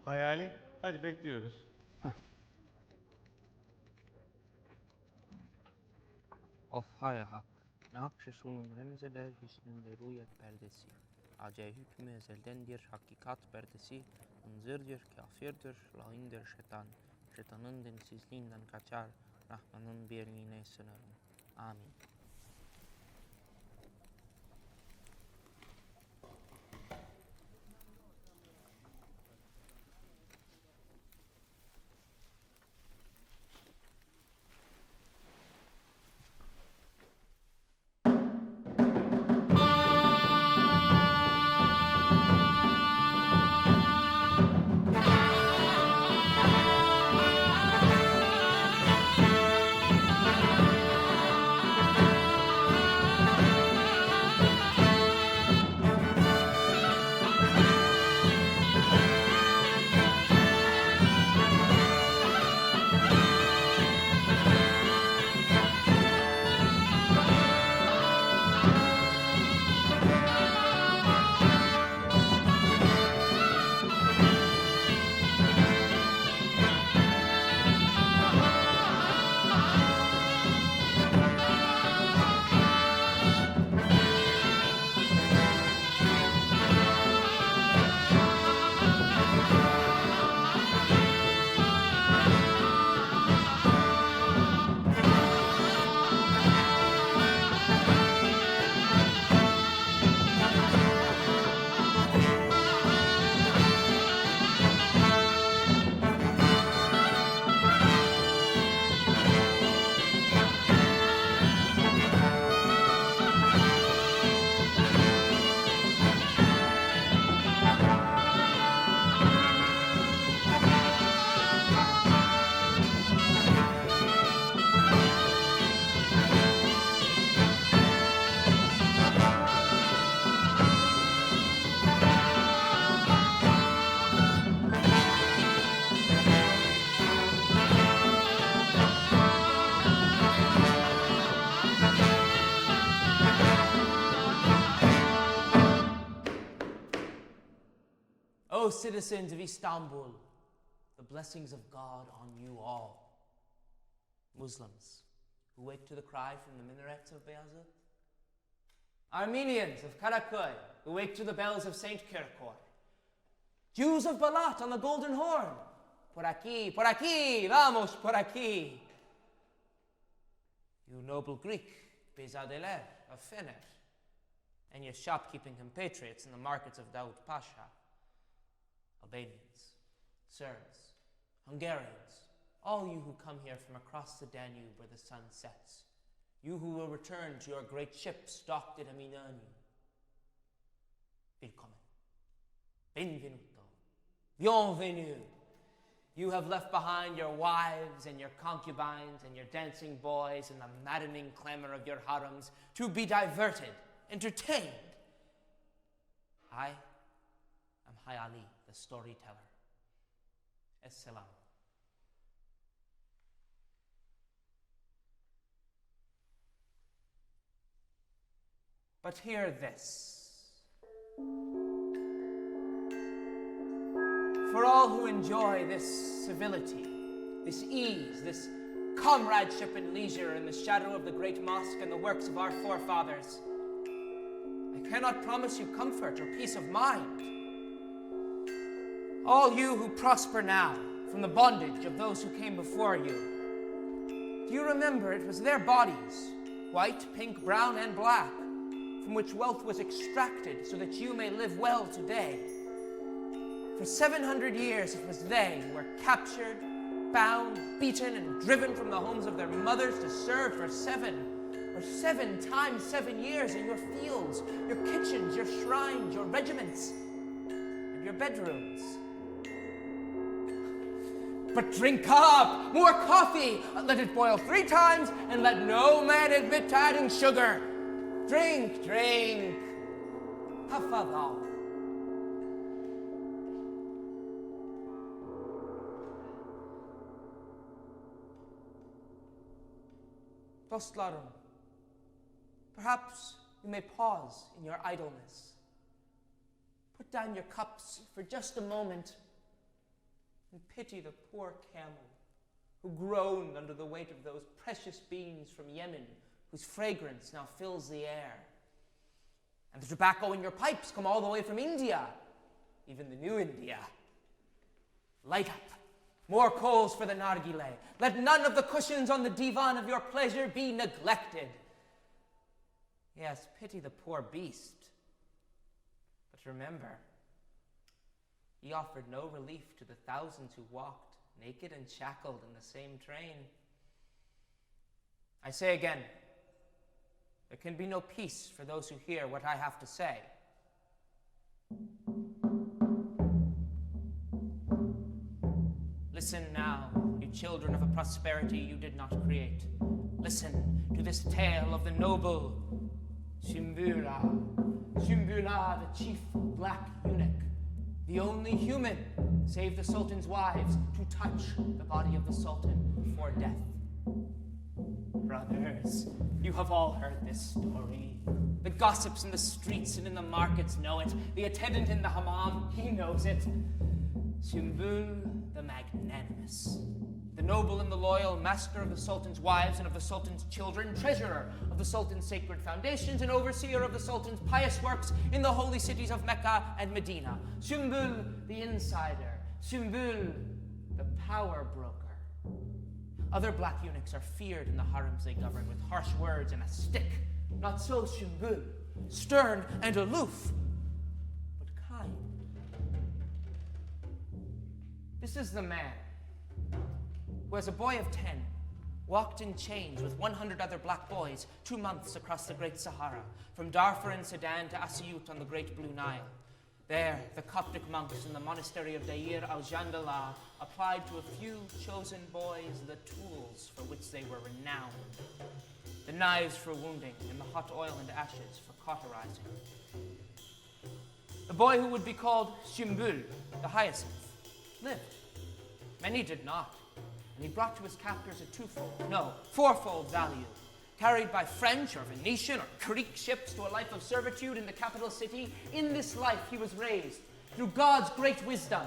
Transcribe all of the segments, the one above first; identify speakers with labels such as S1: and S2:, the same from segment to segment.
S1: Hayali. Hadi bekliyoruz.
S2: Of hayha. Nakşesun remzeler hüsnünde rüyet perdesi. Ace hükmü ezeldendir hakikat perdesi. Hınzırdır, kafirdir, laindir şeytan. Şeytanın dinsizliğinden kaçar. Rahmanın birliğine sığınırım. Amin.
S3: O citizens of Istanbul, the blessings of God on you all. Muslims who wake to the cry from the minarets of Beyazıt. Armenians of Karaköy who wake to the bells of Saint Kirkor. Jews of Balat on the Golden Horn. Por aquí, vamos por aquí. You noble Greek, Bezadeler of Fener, and your shopkeeping compatriots in the markets of Daoud Pasha. Albanians, Serbs, Hungarians, all you who come here from across the Danube where the sun sets, you who will return to your great ships docked at Aminani. Willkommen. Benvenuto. Bienvenue. You have left behind your wives and your concubines and your dancing boys and the maddening clamor of your harems to be diverted, entertained. I am Hayali, the storyteller. As-salam. But hear this. For all who enjoy this civility, this ease, this comradeship and leisure in the shadow of the great mosque and the works of our forefathers, I cannot promise you comfort or peace of mind. All you who prosper now from the bondage of those who came before you, do you remember it was their bodies, white, pink, brown, and black, from which wealth was extracted so that you may live well today? For 700 years it was they who were captured, bound, beaten, and driven from the homes of their mothers to serve for 7 times 7 years in your fields, your kitchens, your shrines, your regiments, and your bedrooms. But drink up! More coffee! Let it boil 3 times, and let no man admit to adding sugar. Drink, drink. Tafadhal. Dostlarım, perhaps you may pause in your idleness. Put down your cups for just a moment and pity the poor camel who groaned under the weight of those precious beans from Yemen, whose fragrance now fills the air. And the tobacco in your pipes come all the way from India, even the new India. Light up. More coals for the nargile. Let none of the cushions on the divan of your pleasure be neglected. Yes, pity the poor beast. But remember, he offered no relief to the thousands who walked naked and shackled in the same train. I say again, there can be no peace for those who hear what I have to say. Listen now, you children of a prosperity you did not create. Listen to this tale of the noble Sümbül, the Chief Black Eunuch, the only human, save the Sultan's wives, to touch the body of the Sultan before death. Brothers, you have all heard this story. The gossips in the streets and in the markets know it. The attendant in the hammam, he knows it. Sümbül the magnanimous, the noble and the loyal, master of the Sultan's wives and of the Sultan's children, treasurer of the Sultan's sacred foundations, and overseer of the Sultan's pious works in the holy cities of Mecca and Medina. Sümbül the insider, Sümbül the power broker. Other black eunuchs are feared in the harems they govern with harsh words and a stick. Not so Sümbül, stern and aloof, but kind. This is the man who, as a boy of 10, walked in chains with 100 other black boys 2 months across the Great Sahara, from Darfur and Sudan to Asyut on the Great Blue Nile. There, the Coptic monks in the monastery of Deir al-Jandala applied to a few chosen boys the tools for which they were renowned. The knives for wounding and the hot oil and ashes for cauterizing. The boy who would be called Sümbül, the hyacinth, lived. Many did not, and he brought to his captors a fourfold value. Carried by French or Venetian or Greek ships to a life of servitude in the capital city, in this life he was raised through God's great wisdom.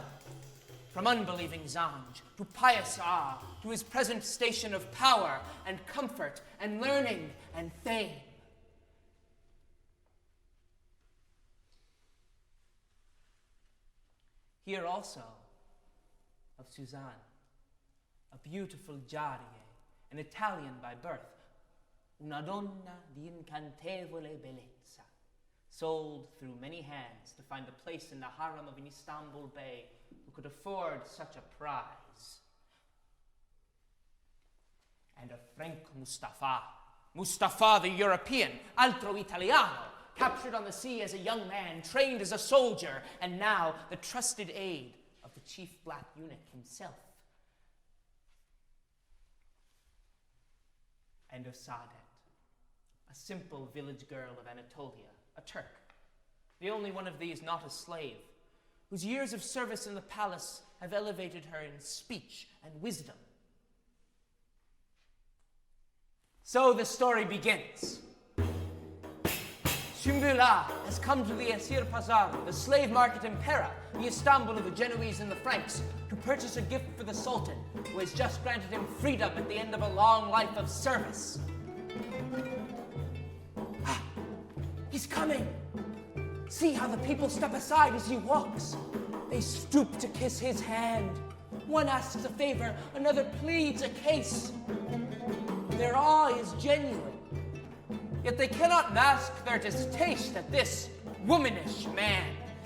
S3: From unbelieving Zanj to pious Ah, to his present station of power and comfort and learning and fame. Hear also of Suzanne, a beautiful Jarie, an Italian by birth, una donna di incantevole bellezza, sold through many hands to find a place in the harem of an Istanbul bey who could afford such a prize. And of Frank Mustafa the European, altro Italiano, captured on the sea as a young man, trained as a soldier, and now the trusted aid of the Chief Black Eunuch himself. And of Saadet, a simple village girl of Anatolia, a Turk, the only one of these not a slave, whose years of service in the palace have elevated her in speech and wisdom. So the story begins. Sümbül has come to the Esir Pazar, the slave market in Pera, the Istanbul of the Genoese and the Franks, to purchase a gift for the Sultan, who has just granted him freedom at the end of a long life of service. He's coming! See how the people step aside as he walks. They stoop to kiss his hand. One asks a favor, another pleads a case. Their awe is genuine. Yet they cannot mask their distaste at this womanish man.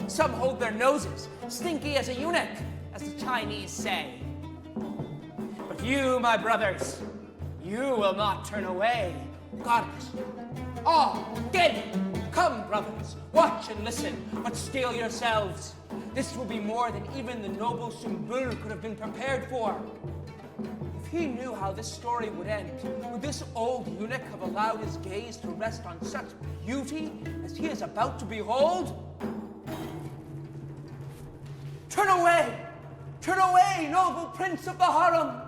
S3: Some hold their noses, stinky as a eunuch, as the Chinese say. But you, my brothers, you will not turn away. Goddess. Get it! Come, brothers, watch and listen, but steel yourselves. This will be more than even the noble Sümbül could have been prepared for. If he knew how this story would end, would this old eunuch have allowed his gaze to rest on such beauty as he is about to behold? Turn away! Turn away, noble prince of the harem!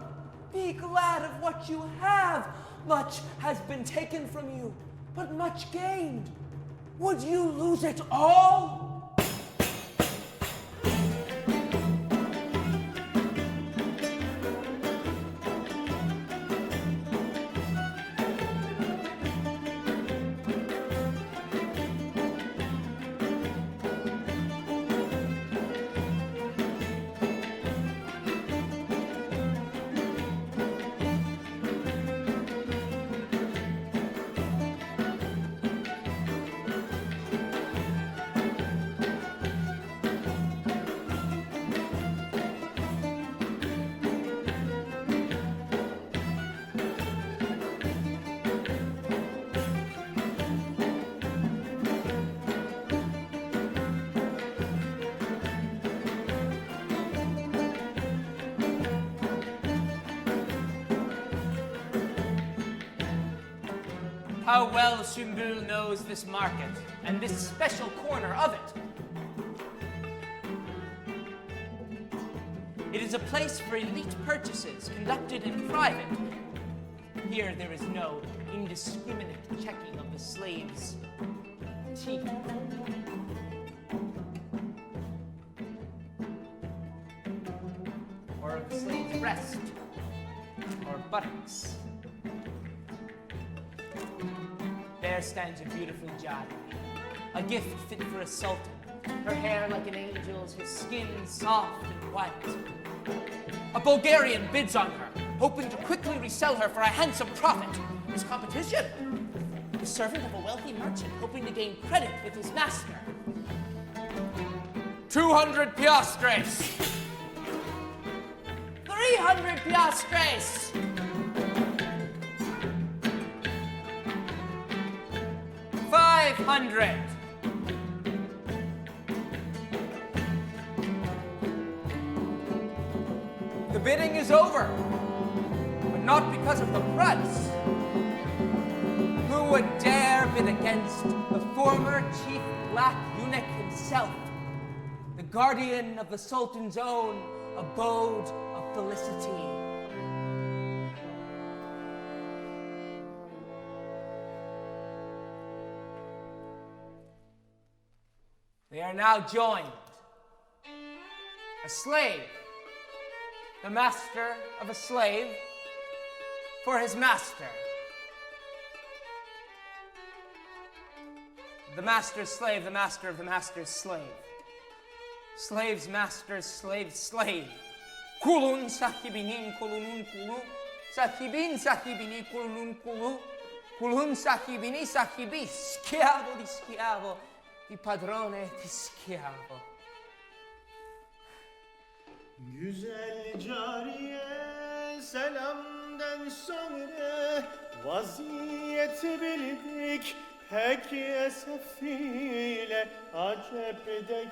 S3: Be glad of what you have. Much has been taken from you, but much gained. Would you lose it all? How well Sümbül knows this market and this special corner of it. It is a place for elite purchases conducted in private. Here there is no indiscriminate checking of the slave's teeth. Or of the slave's breast, or buttocks. There stands a beautiful jari, a gift fit for a sultan, her hair like an angel's, her skin soft and white. A Bulgarian bids on her, hoping to quickly resell her for a handsome profit. His competition? The servant of a wealthy merchant, hoping to gain credit with his master. 200 piastres! 300 piastres! 500! The bidding is over, but not because of the price. Who would dare bid against the former Chief Black Eunuch himself, the guardian of the Sultan's own abode of felicity? They are now joined. A slave, the master of a slave, for his master. The master's slave, the master of the master's slave. Slave's master's slave's slave. Kulun sahibinin kulunun kulu. Sahibin sahibini kulunun kulu. Kulun sahibini sahibi. Schiavo di schiavo. Di padrone di schiavo.
S4: Güzel cariye selamdan sonra vaziyeti bildik pek esef ile acep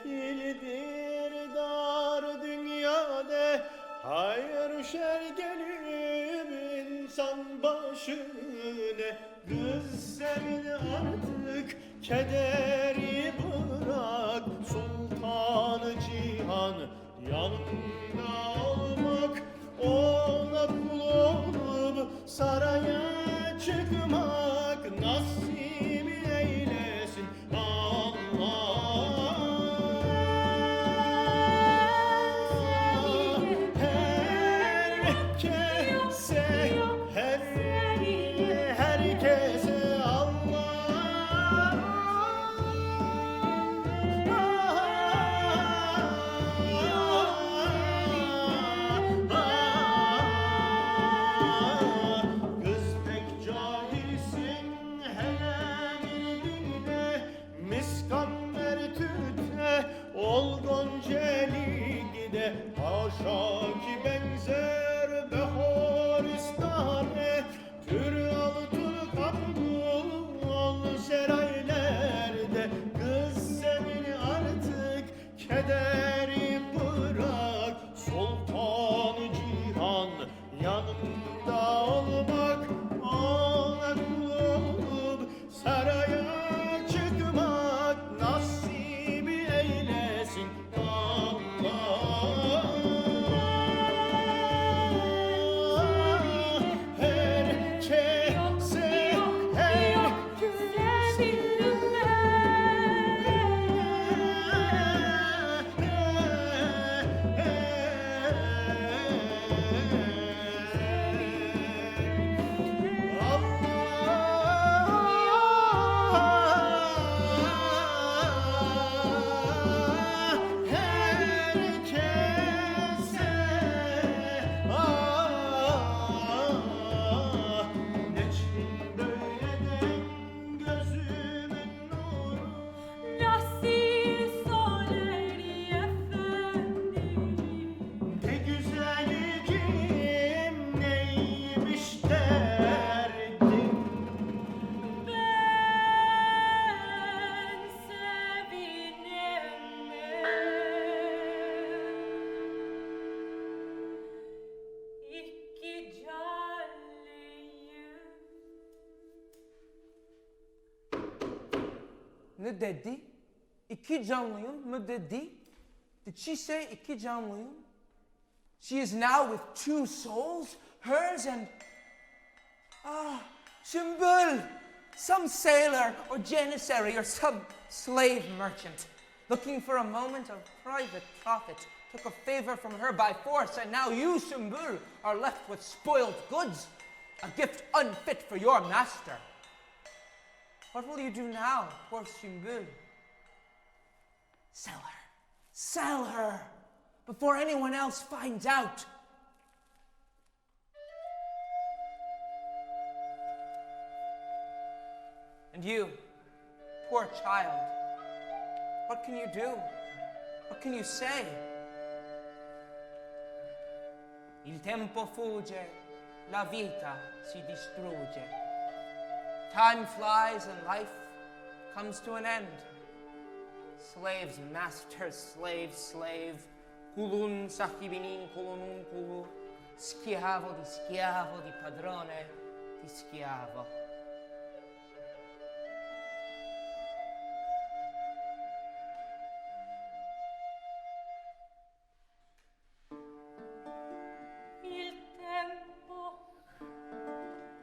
S4: değildir dar dünyada hayır şer gelip insan başına kız sen artık kederi bırak sultanı cihan yanında olmak, ona kul olup saraya çıkmak nasip eylesin Allah. Herkese Allah. Kız pek cahil
S3: Ne dedi? İki canlıyım mı dedi? Did she say iki canlıyım? She is now with two souls, hers and... Sümbül! Some sailor or janissary or some slave merchant, looking for a moment of private profit, took a favor from her by force, and now you, Sümbül, are left with spoiled goods, a gift unfit for your master. What will you do now, poor Sümbül? Sell her. Sell her! Before anyone else finds out. And you, poor child, what can you do? What can you say? Il tempo fugge, la vita si distrugge. Time flies and life comes to an end. Slaves, master, slave, slave. Kulun sahibinin kulunun kulu. Schiavo di padrone di schiavo.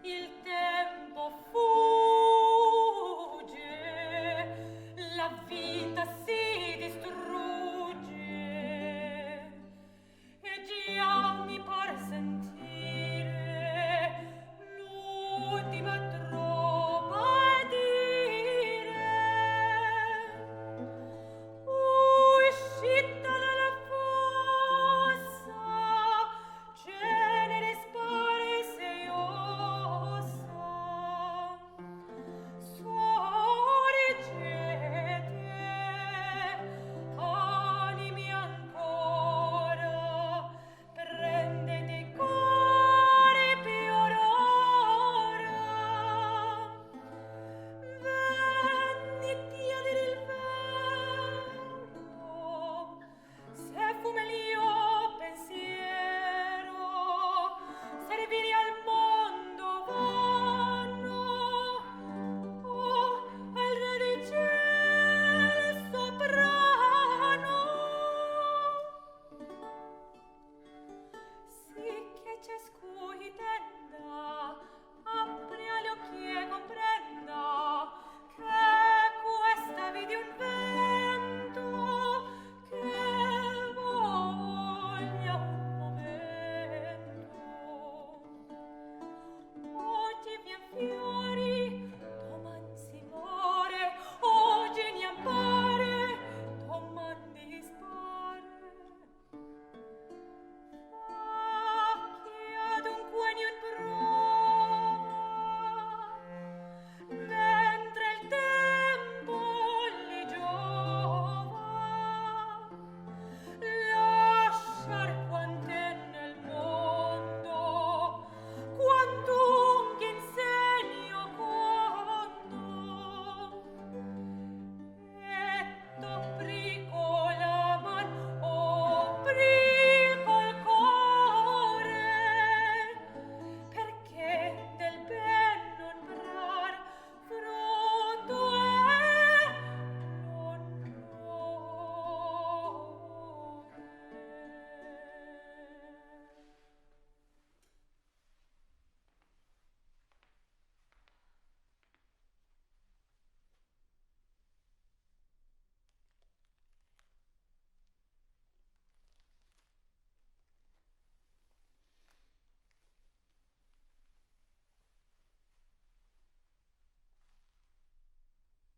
S5: Il tempo fugge, la vita si distrugge, e già mi pare sentire l'ultima troppa dire. Uscita dalla fossa, cenere sparse e ossa, sorgete, animi ancora, prendete cuore più aurora. Venniti a dire il vento, se fu meglio pensiero, serviri al mondo vanno, al re di cielo soprano. Sì che ciascun intenda, apri agli occhi e comprenda che questa vidi un vento che voglia un momento. Oggi vien fiori, doman si muore, oggi ne appare, doman dispare. Facchi adunque niun prova, mentre il tempo li giova, lasciar quant'è nel mondo, quantum che insegno conto, e t'oppri con la man, oppri col core, perché del ben non brar frutto è non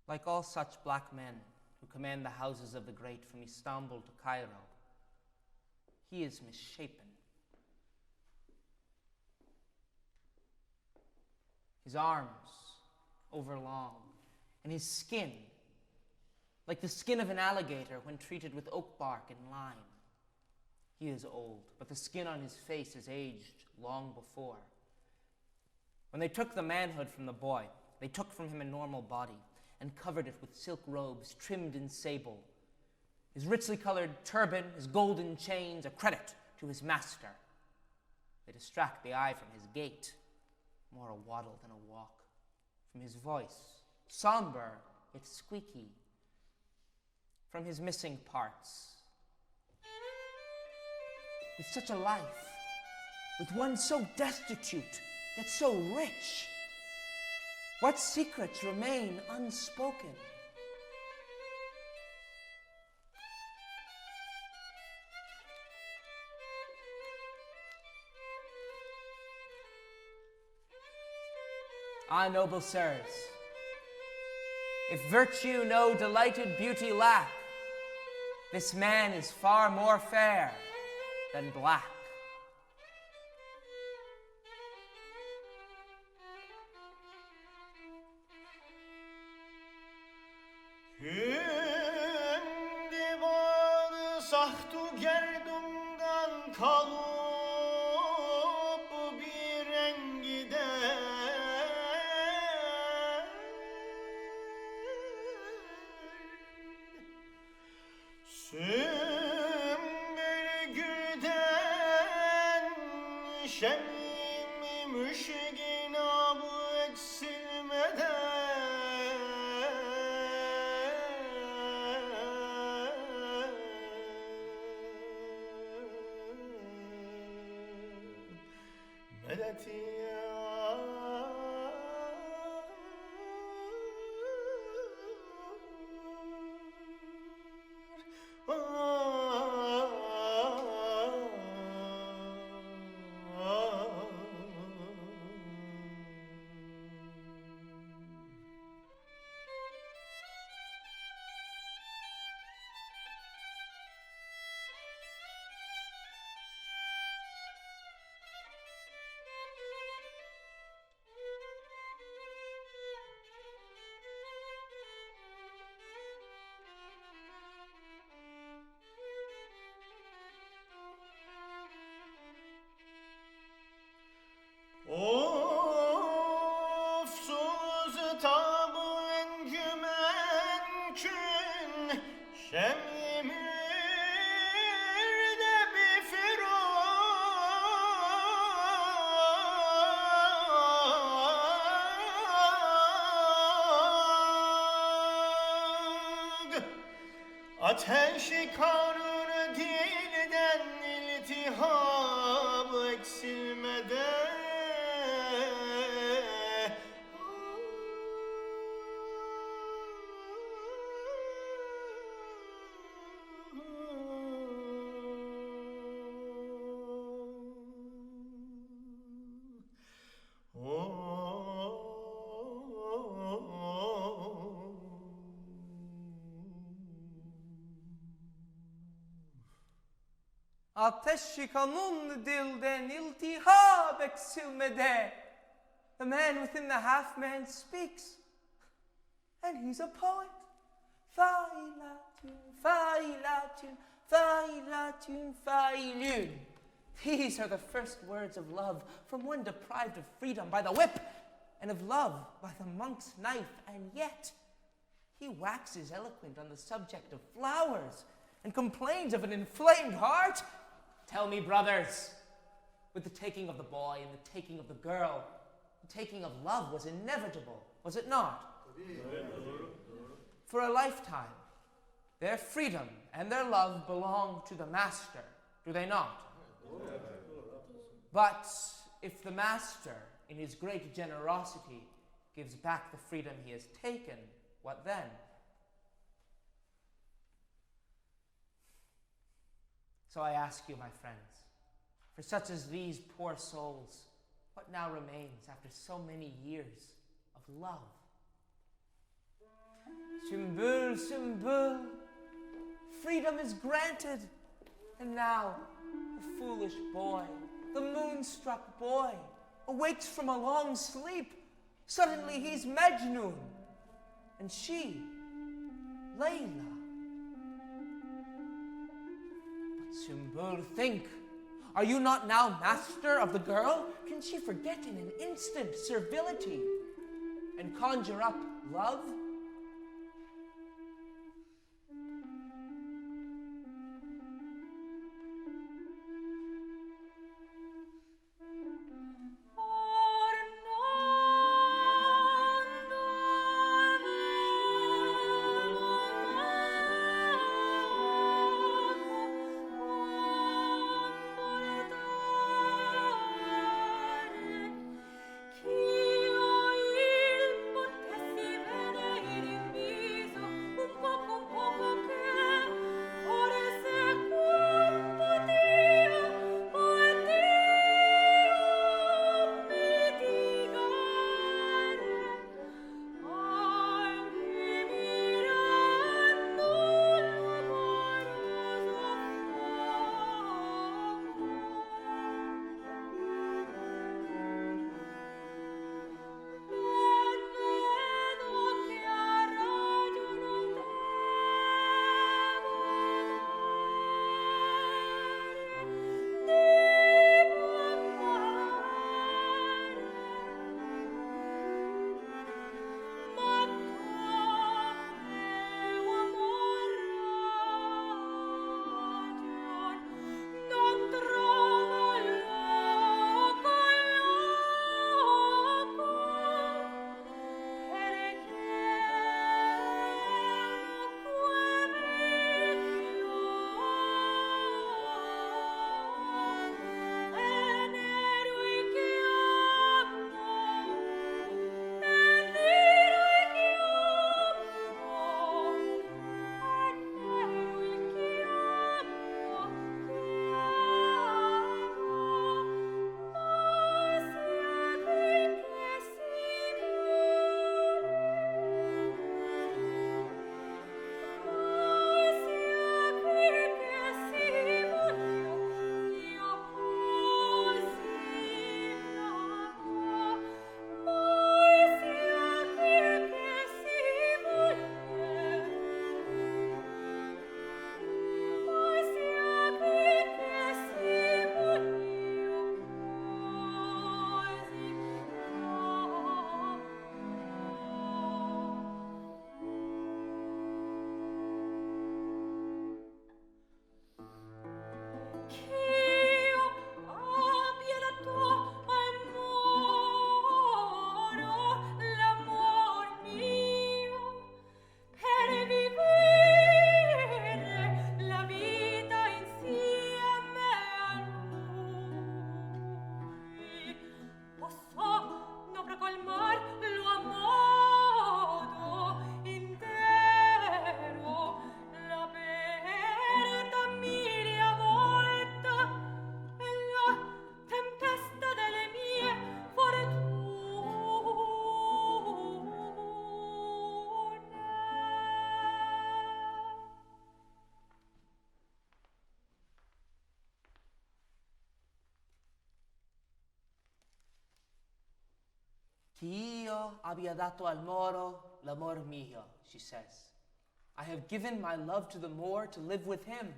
S3: Like all such black men who command the houses of the great from Istanbul to Cairo, he is misshapen. His arms overlong, and his skin, like the skin of an alligator when treated with oak bark and lime. He is old, but the skin on his face is aged long before. When they took the manhood from the boy, they took from him a normal body and covered it with silk robes trimmed in sable. His richly colored turban, his golden chains, a credit to his master. They distract the eye from his gait, more a waddle than a walk, from his voice, somber yet squeaky, from his missing parts. With such a life, with one so destitute, yet so rich, what secrets remain unspoken? Ah, noble sirs, if virtue no delighted beauty lack, this man is far more fair than black.
S4: Hündi bağlı sahtu gerdumdan kalıp bir rengide Sümbül gülden şemimi müşginabı eksilmeden Ofsuz tabu encümen kün şemimürde bir firag ateşi kanunu dilden iltihab eksilmeden
S3: Ateşi kanun dilden iltihab eksilmede. The man within the half-man speaks. And he's a poet. Failatun, failatun, failatun, failun. These are the first words of love from one deprived of freedom by the whip, and of love by the monk's knife, and yet he waxes eloquent on the subject of flowers and complains of an inflamed heart. Tell me, brothers, with the taking of the boy and the taking of the girl, the taking of love was inevitable, was it not? For a lifetime, their freedom and their love belong to the master, do they not? But if the master, in his great generosity, gives back the freedom he has taken, what then? So I ask you, my friends, for such as these poor souls, what now remains after so many years of love? Sümbül, Sümbül, freedom is granted, and now the foolish boy, the moonstruck boy, awakes from a long sleep. Suddenly he's Mejnun, and she, Layla. Sümbül, think. Are you not now master of the girl? Can she forget in an instant servility and conjure up love?
S5: Or non
S3: Che io abbia dato al Moro l'amor mio, she says. I have given my love to the Moor to live with him.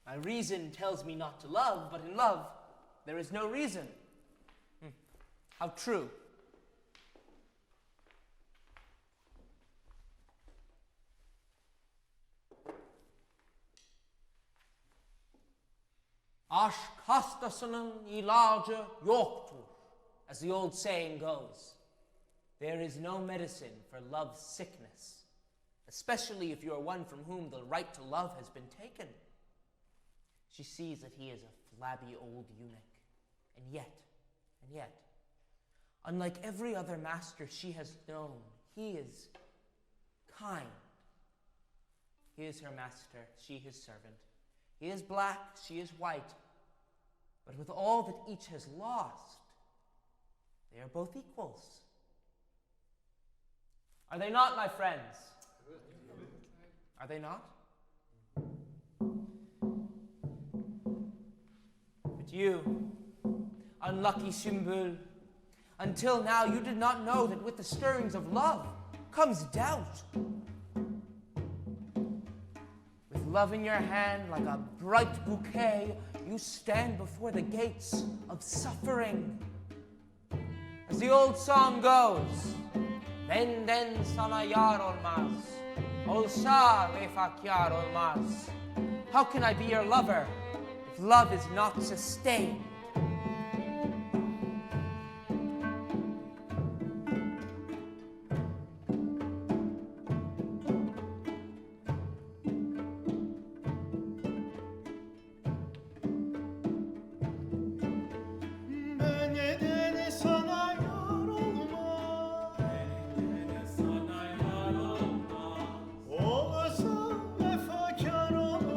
S3: My reason tells me not to love, but in love, there is no reason. How true. Aşk hastasının ilacı yoktur, as the old saying goes. There is no medicine for love's sickness, especially if you are one from whom the right to love has been taken. She sees that he is a flabby old eunuch, and yet, unlike every other master she has known, he is kind. He is her master, she his servant. He is black, she is white. But with all that each has lost, they are both equals. Are they not, my friends? Are they not? But you, unlucky Sümbül, until now you did not know that with the stirrings of love comes doubt. With love in your hand like a bright bouquet, you stand before the gates of suffering. As the old song goes, benden sana yar olmaz, olsa vefakar olmaz. How can I be your lover if love is not sustained?
S4: Ben neden sana yar olmam? Olsa vefakar olmam.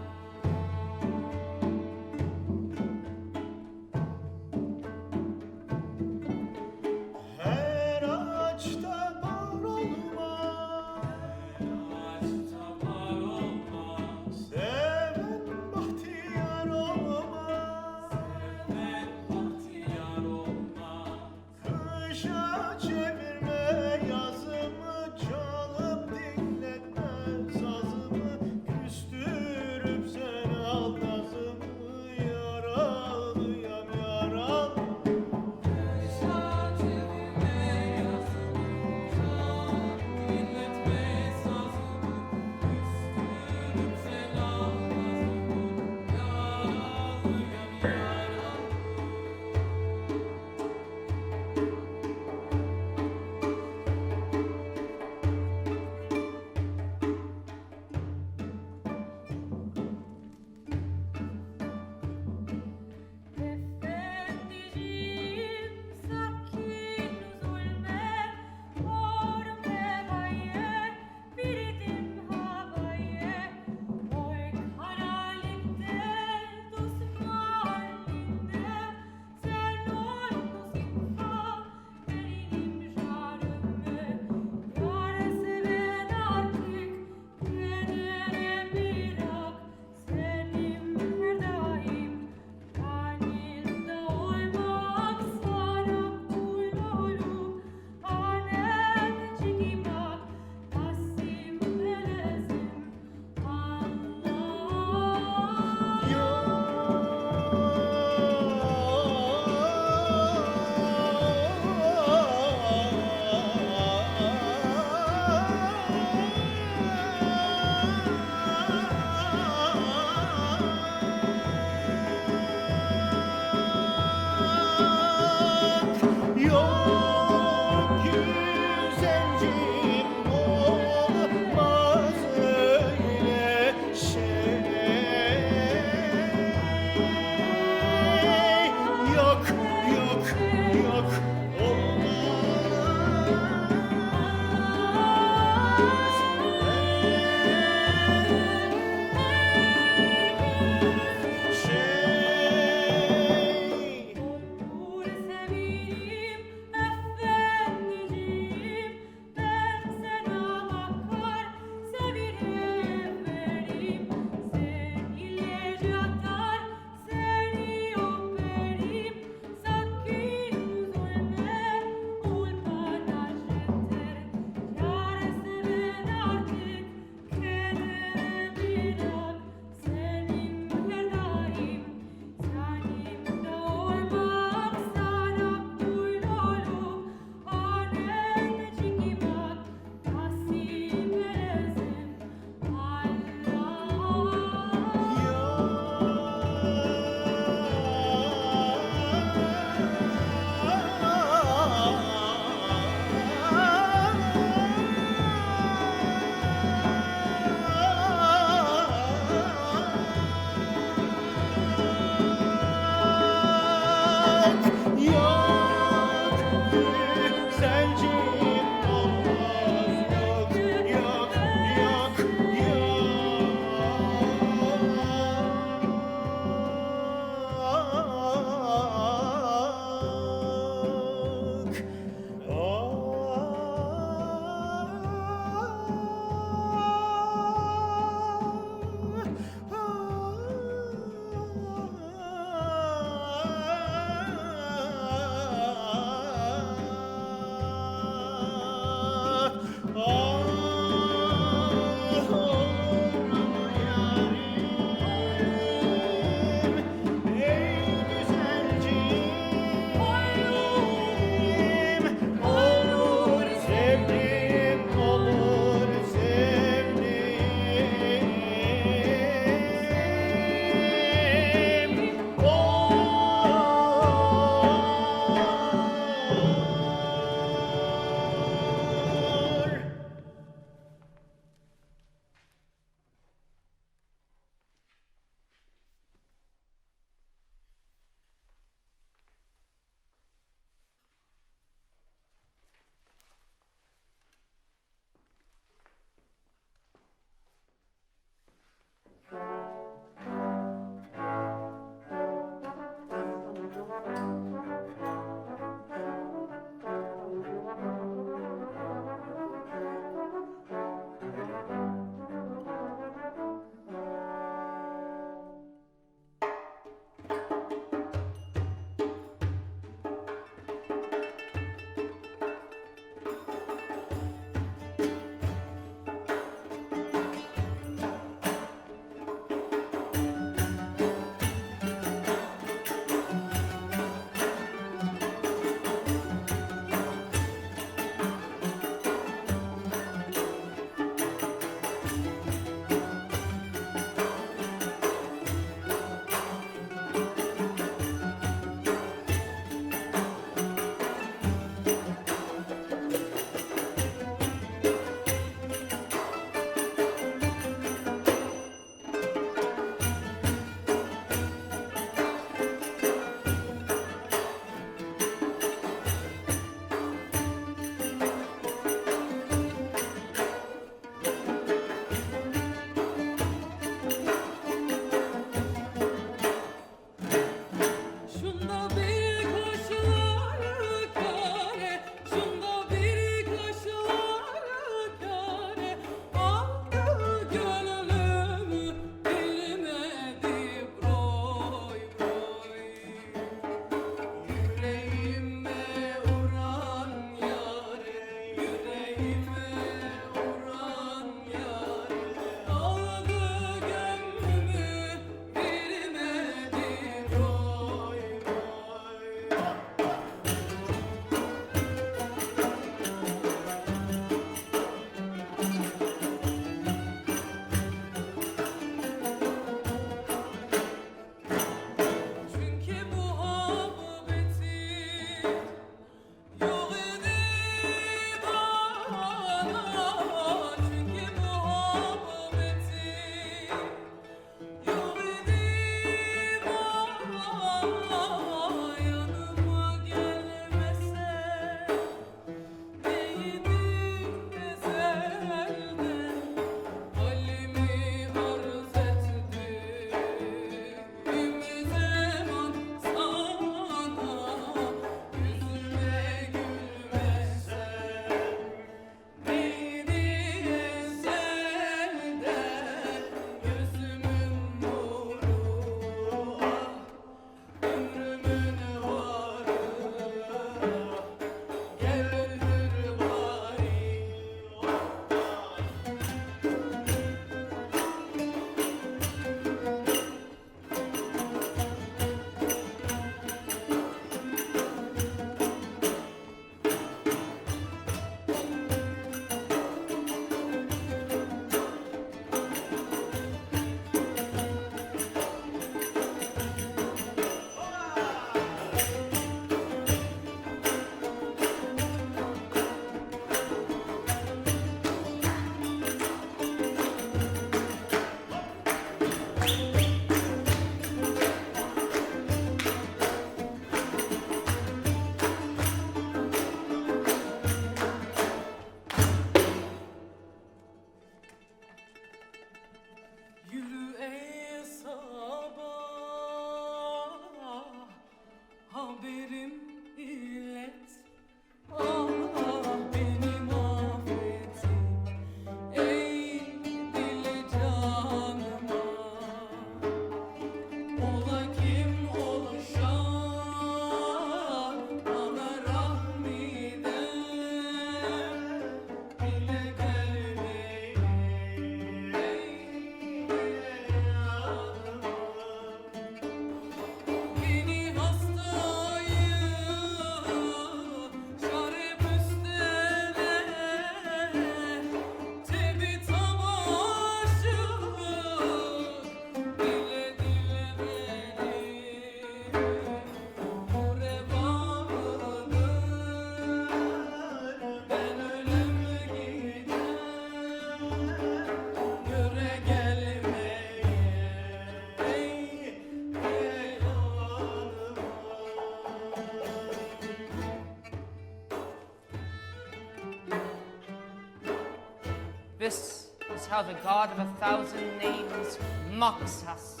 S3: This is how the god of 1,000 names mocks us.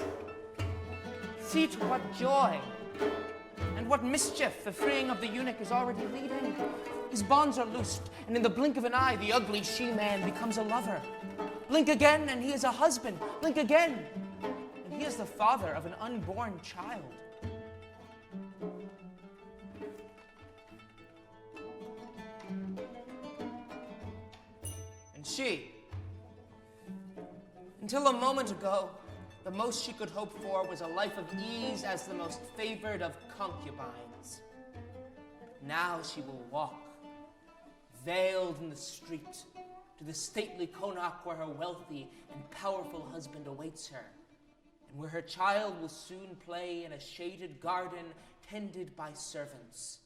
S3: See to what joy and what mischief the freeing of the eunuch is already leading. His bonds are loosed, and in the blink of an eye, the ugly she-man becomes a lover. Blink again, and he is a husband. Blink again, and he is the father of an unborn child. And she, until a moment ago, the most she could hope for was a life of ease as the most favored of concubines. Now she will walk, veiled in the street, to the stately Connaught where her wealthy and powerful husband awaits her, and where her child will soon play in a shaded garden tended by servants.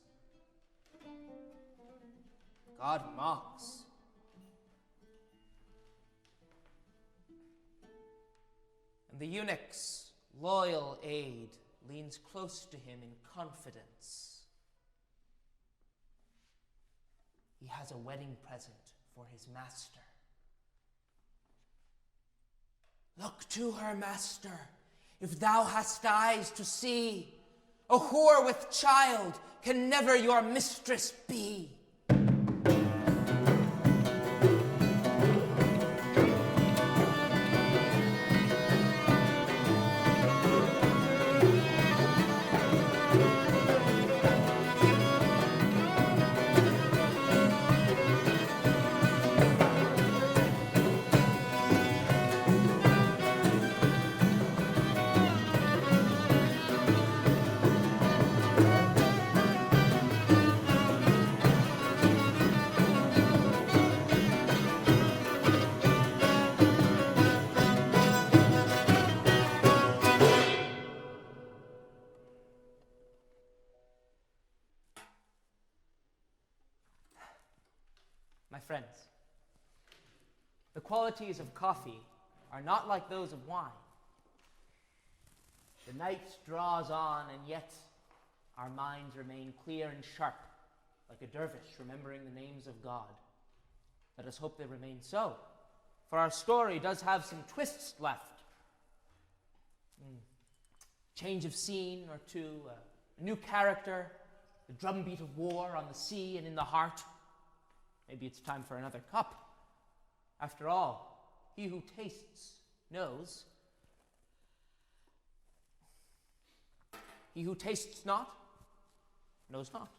S3: God mocks. And the eunuch's loyal aide leans close to him in confidence. He has a wedding present for his master. Look to her, master, if thou hast eyes to see. A whore with child can never your mistress be. My friends, the qualities of coffee are not like those of wine. The night draws on, and yet our minds remain clear and sharp, like a dervish remembering the names of God. Let us hope they remain so, for our story does have some twists left. Change of scene or two, a new character, the drumbeat of war on the sea and in the heart. Maybe it's time for another cup. After all, he who tastes knows. He who tastes not knows not.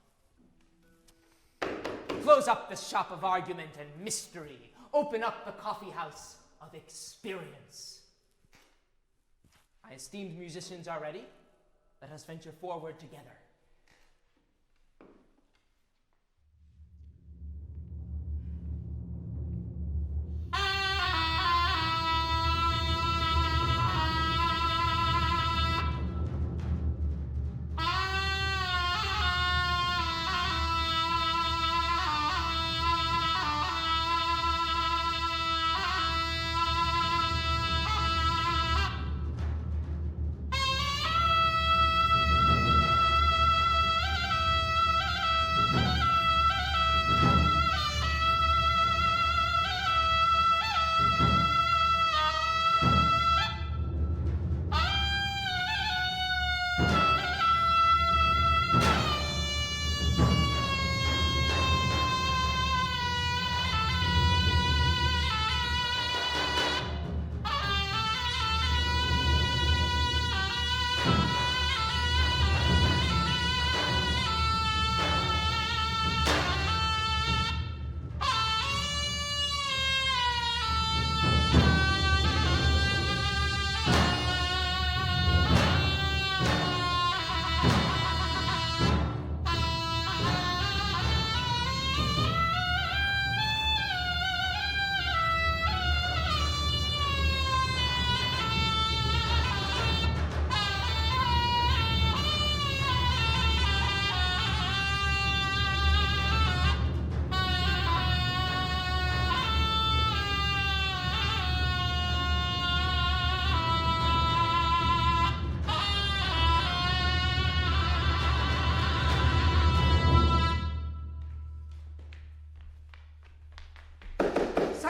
S3: Close up the shop of argument and mystery. Open up the coffeehouse of experience. My esteemed musicians are ready. Let us venture forward together.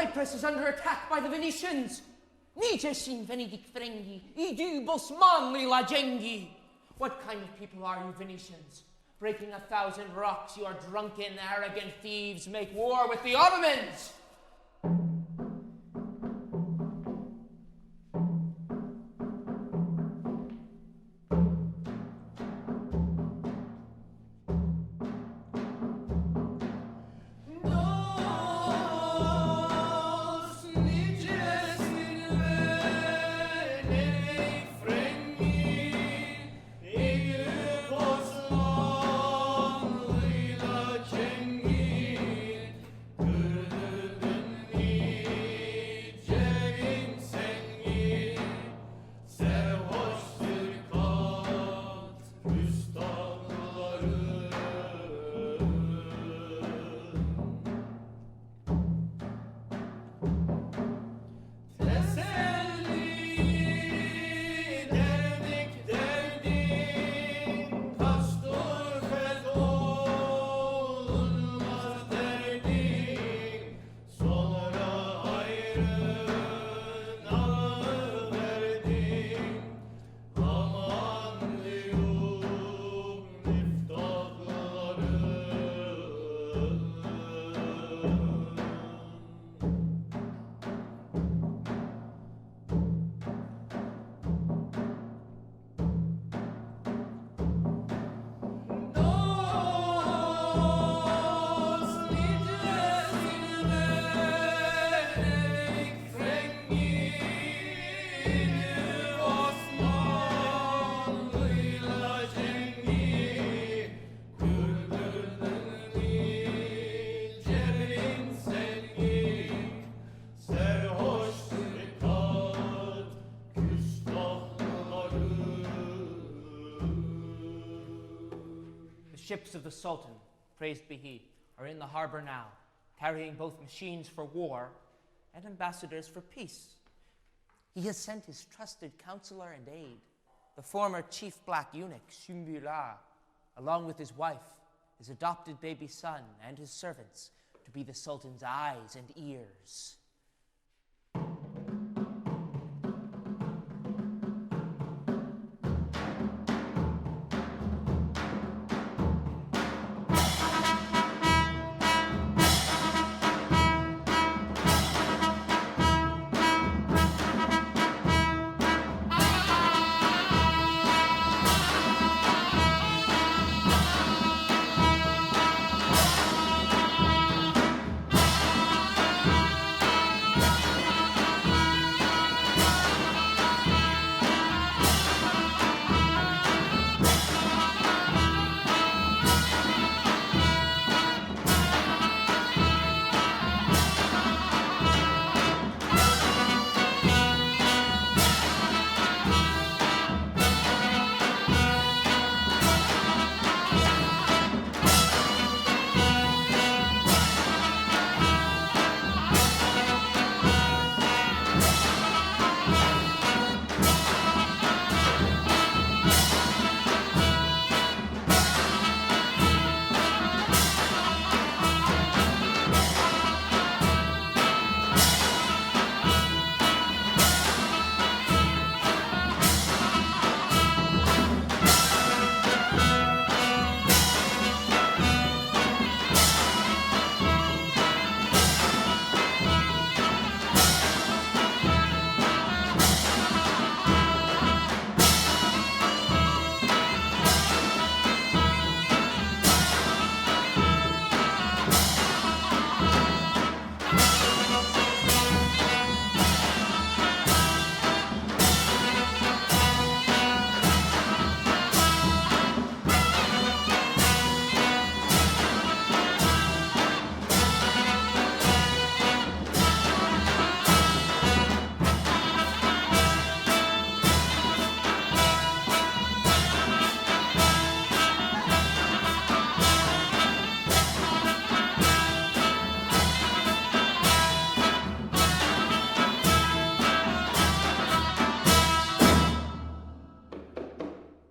S3: Cyprus is under attack by the Venetians. Nicesin Venedik Frengi, idu Bosmanli Lajengi. What kind of people are you, Venetians? Breaking 1,000 rocks, you are drunken, arrogant thieves, make war with the Ottomans! Ships of the Sultan, praised be he, are in the harbor now, carrying both machines for war and ambassadors for peace. He has sent his trusted counselor and aide, the former Chief Black Eunuch, Sümbül, along with his wife, his adopted baby son, and his servants, to be the Sultan's eyes and ears.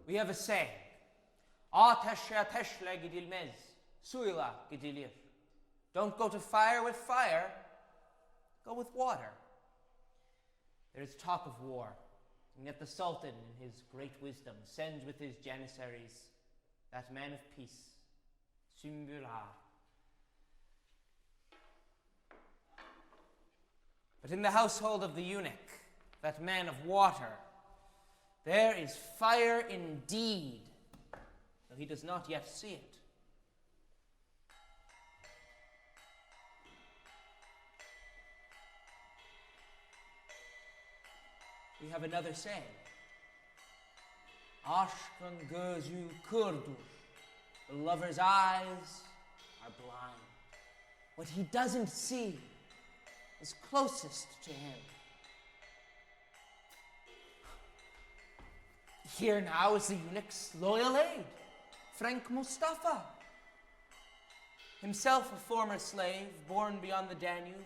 S3: We have a saying, ateşe ateşle gidilmez, suyla gidilir. Don't go to fire with fire, go with water. There is talk of war, and yet the Sultan, in his great wisdom, sends with his janissaries that man of peace, Sümbül. But in the household of the eunuch, that man of water, there is fire indeed, though he does not yet see it. We have another saying. Aşkın gözü kırdır. The lover's eyes are blind. What he doesn't see is closest to him. Here now is the eunuch's loyal aide, Frank Mustafa. Himself a former slave, born beyond the Danube,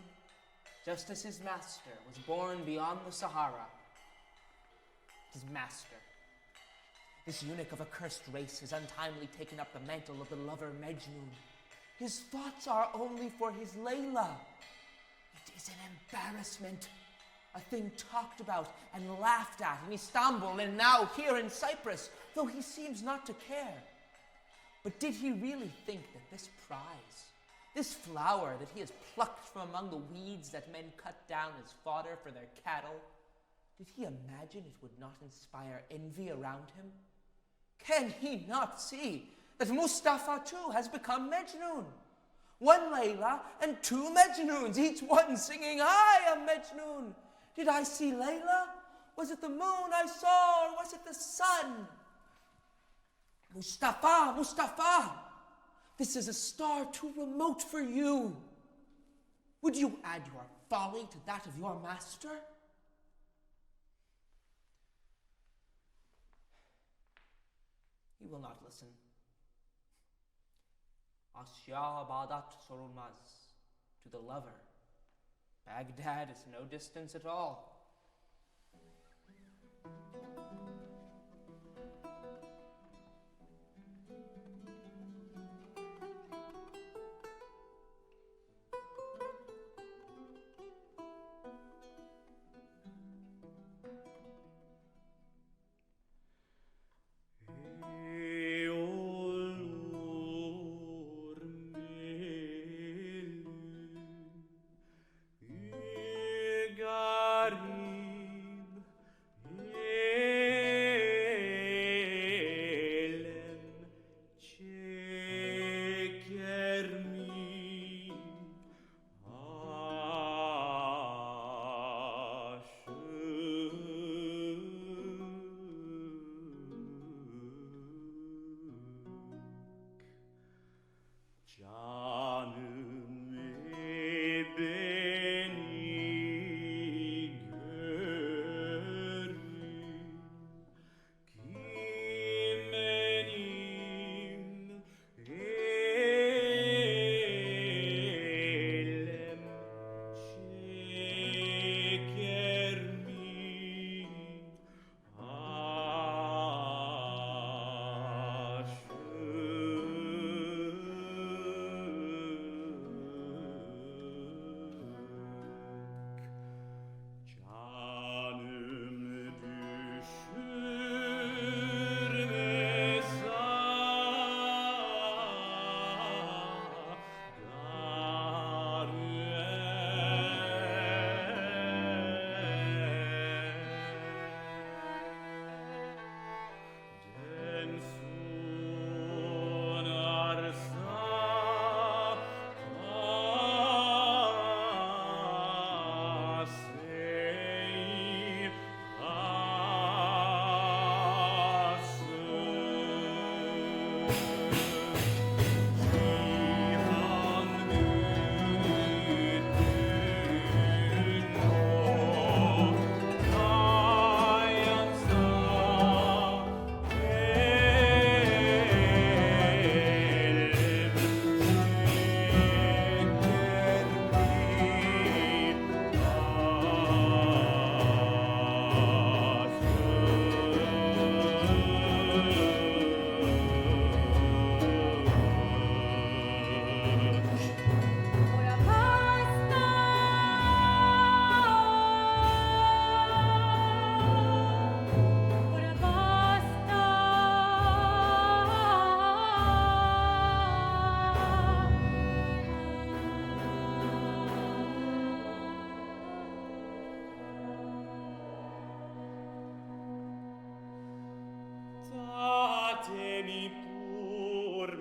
S3: just as his master was born beyond the Sahara. His master. This eunuch of a cursed race has untimely taken up the mantle of the lover Mejnun. His thoughts are only for his Layla. It is an embarrassment, a thing talked about and laughed at in Istanbul and now here in Cyprus, though he seems not to care. But did he really think that this prize, this flower that he has plucked from among the weeds that men cut down as fodder for their cattle, did he imagine it would not inspire envy around him? Can he not see that Mustafa too has become Mejnun? One Layla and two Mejnuns, each one singing, I am Mejnun. Did I see Layla? Was it the moon I saw, or was it the sun? Mustafa, Mustafa, this is a star too remote for you. Would you add your folly to that of your master? He will not listen. Asya Bağdat sorulmaz. To the lover, Baghdad is no distance at all.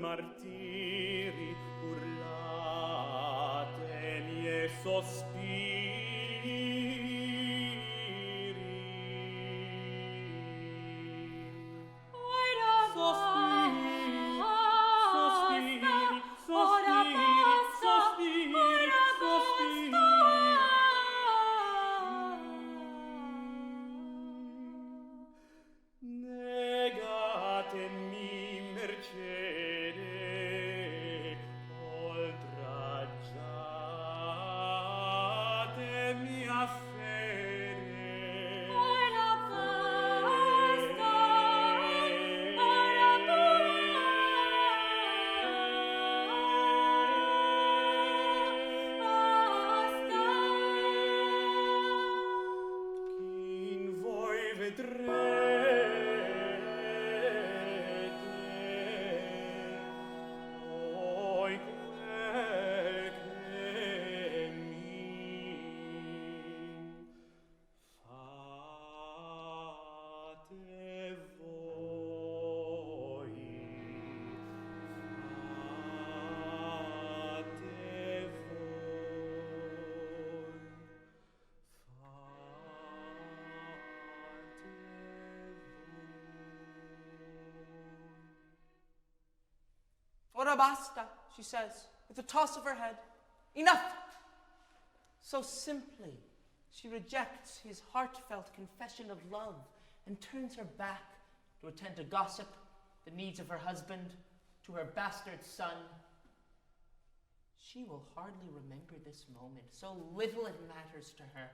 S4: martiri, urlate mie sospiri.
S5: Ora
S4: Sospiri, sospiri,
S5: ora
S4: sospiri,
S5: ora
S4: sospiri. Negatemi mercede, oltraggiatemi affere.
S5: ora basta, ora
S4: In voi vedrete poi quel che mi fate voi.
S3: Ora basta, she says, with a toss of her head. Enough! So simply, she rejects his heartfelt confession of love and turns her back to attend to gossip, the needs of her husband, to her bastard son. She will hardly remember this moment, so little it matters to her.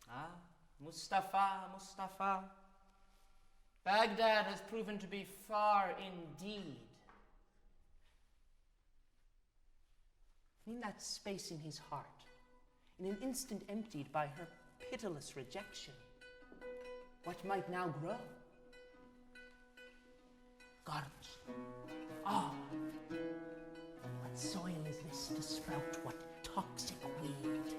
S3: Ah, Mustafa, Mustafa. Baghdad has proven to be far indeed. In that space in his heart, in an instant emptied by her pitiless rejection, what might now grow? Garbage. Ah, what soil is this to sprout what toxic weed?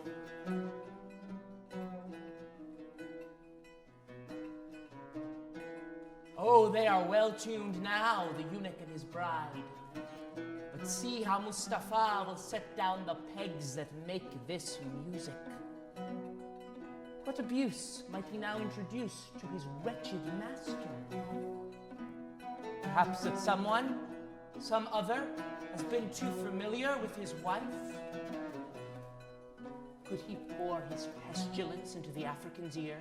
S3: Oh, they are well tuned now, the eunuch and his bride. But see how Mustafa will set down the pegs that make this music. What abuse might he now introduce to his wretched master? Perhaps that someone, some other, has been too familiar with his wife? Could he pour his pestilence into the African's ear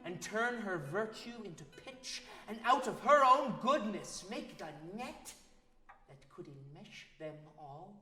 S3: and turn her virtue into pitch, and out of her own goodness make the net that could enmesh them all?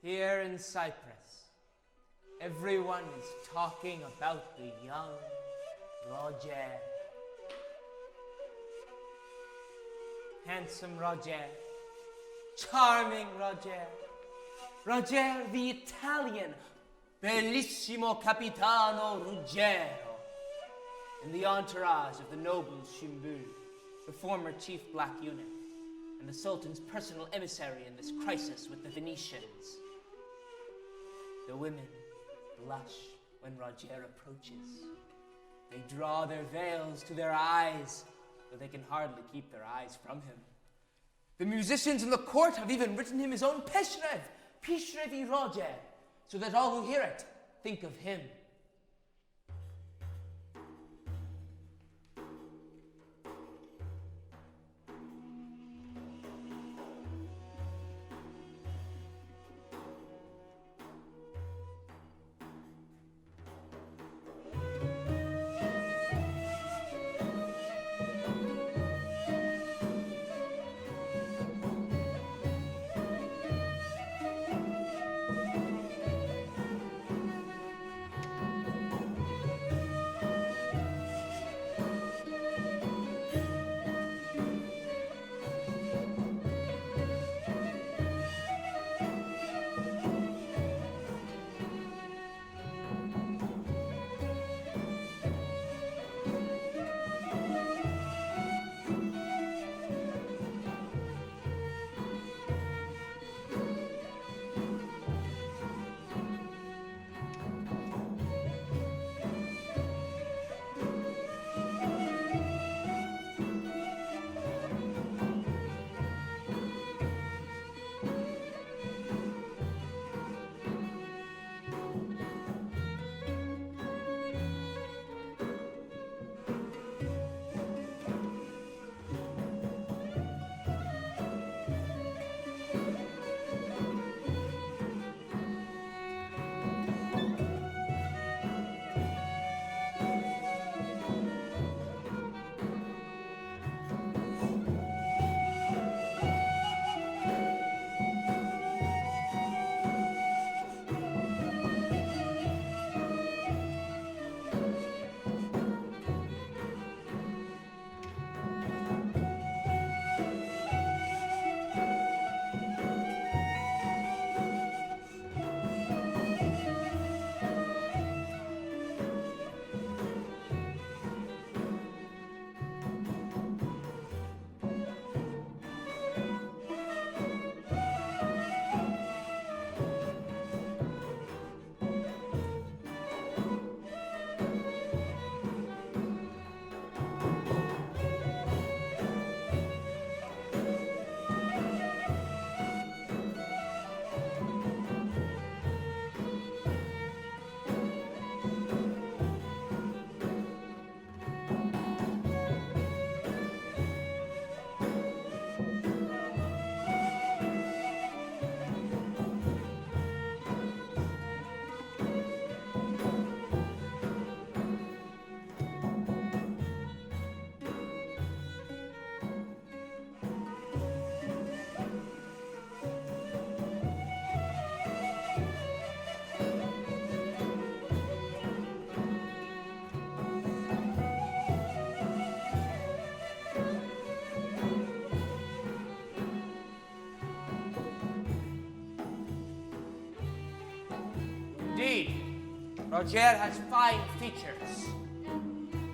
S3: Here in Cyprus, everyone is talking about the young Roger. handsome Roger, charming Roger, Roger the Italian, bellissimo capitano Ruggero, and the entourage of the noble Sümbül, the former Chief Black Eunuch, and the Sultan's personal emissary in this crisis with the Venetians. The women blush when Roger approaches. They draw their veils to their eyes, but they can hardly keep their eyes from him. The musicians in the court have even written him his own Peshrev, Pishrevi Roger, so that all who hear it think of him. Indeed, Roger has fine features.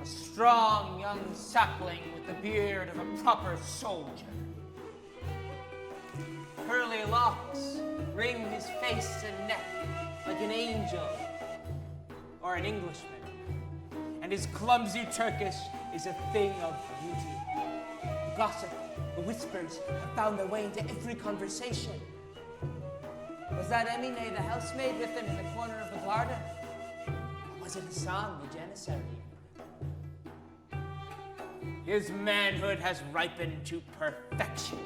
S3: A strong young sapling with the beard of a proper soldier. Curly locks ring his face and neck like an angel or an Englishman. And his clumsy Turkish is a thing of beauty. The gossip, the whispers have found their way into every conversation. Was that Emine, the housemaid, with him in the corner of the garden? Or was it Hassan, the janissary? His manhood has ripened to perfection.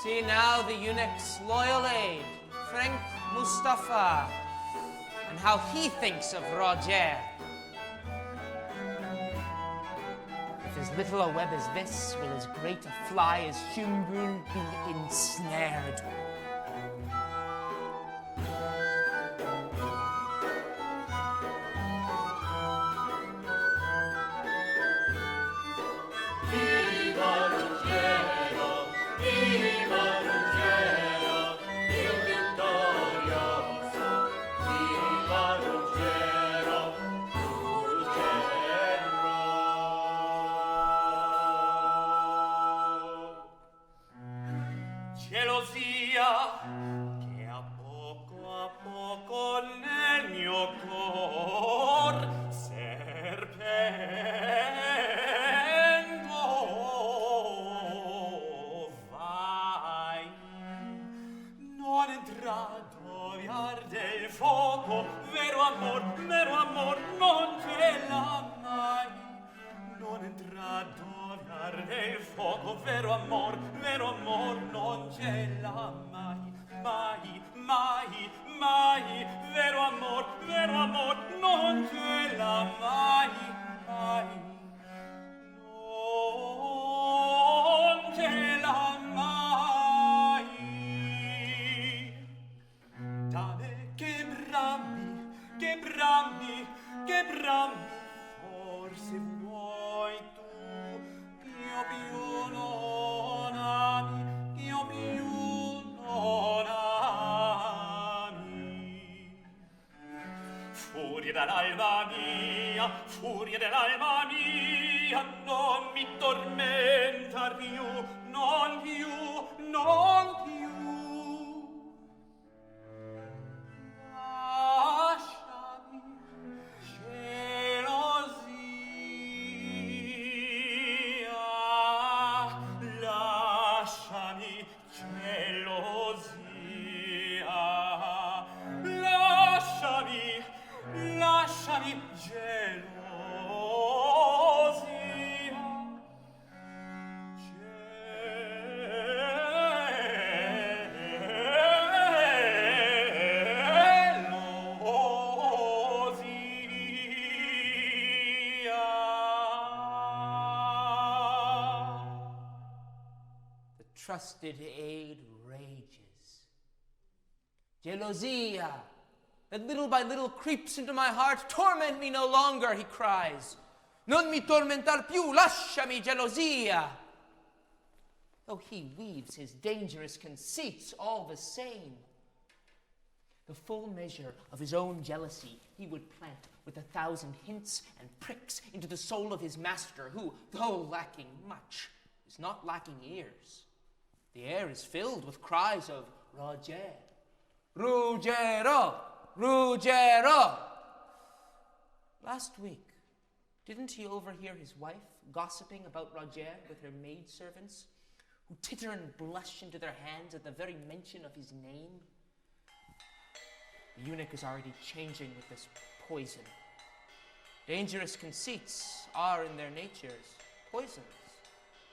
S3: See now the eunuch's loyal aide, Frank Mustafa, and how he thinks of Roger. If as little a web as this will as great a fly as Sümbül be ensnared.
S4: Gelosia che a poco nel mio cor serpendo vai. Non entra dove arde il fuoco, vero amor, non ce l'ha mai. Non entra dove arde il fuoco, vero amor, non ce l'ha mai, mai, vero amor, non ce l'ha mai, non ce l'ha mai. Dame che brammi, forse vuoi tu, più non ami, io più non ami. Furia dell'alma mia, non mi tormenta più, non più. Lasciami
S3: trusted aid rages. Gelosia, that little by little creeps into my heart, torment me no longer, he cries. Non mi tormentar più, lasciami, gelosia. Though he weaves his dangerous conceits all the same. The full measure of his own jealousy he would plant with 1,000 hints and pricks into the soul of his master, who, though lacking much, is not lacking ears. The air is filled with cries of Roger, Ruggero, Ruggero. Last week, didn't he overhear his wife gossiping about Roger with her maidservants, who titter and blush into their hands at the very mention of his name? The eunuch is already changing with this poison. Dangerous conceits are in their natures poisons,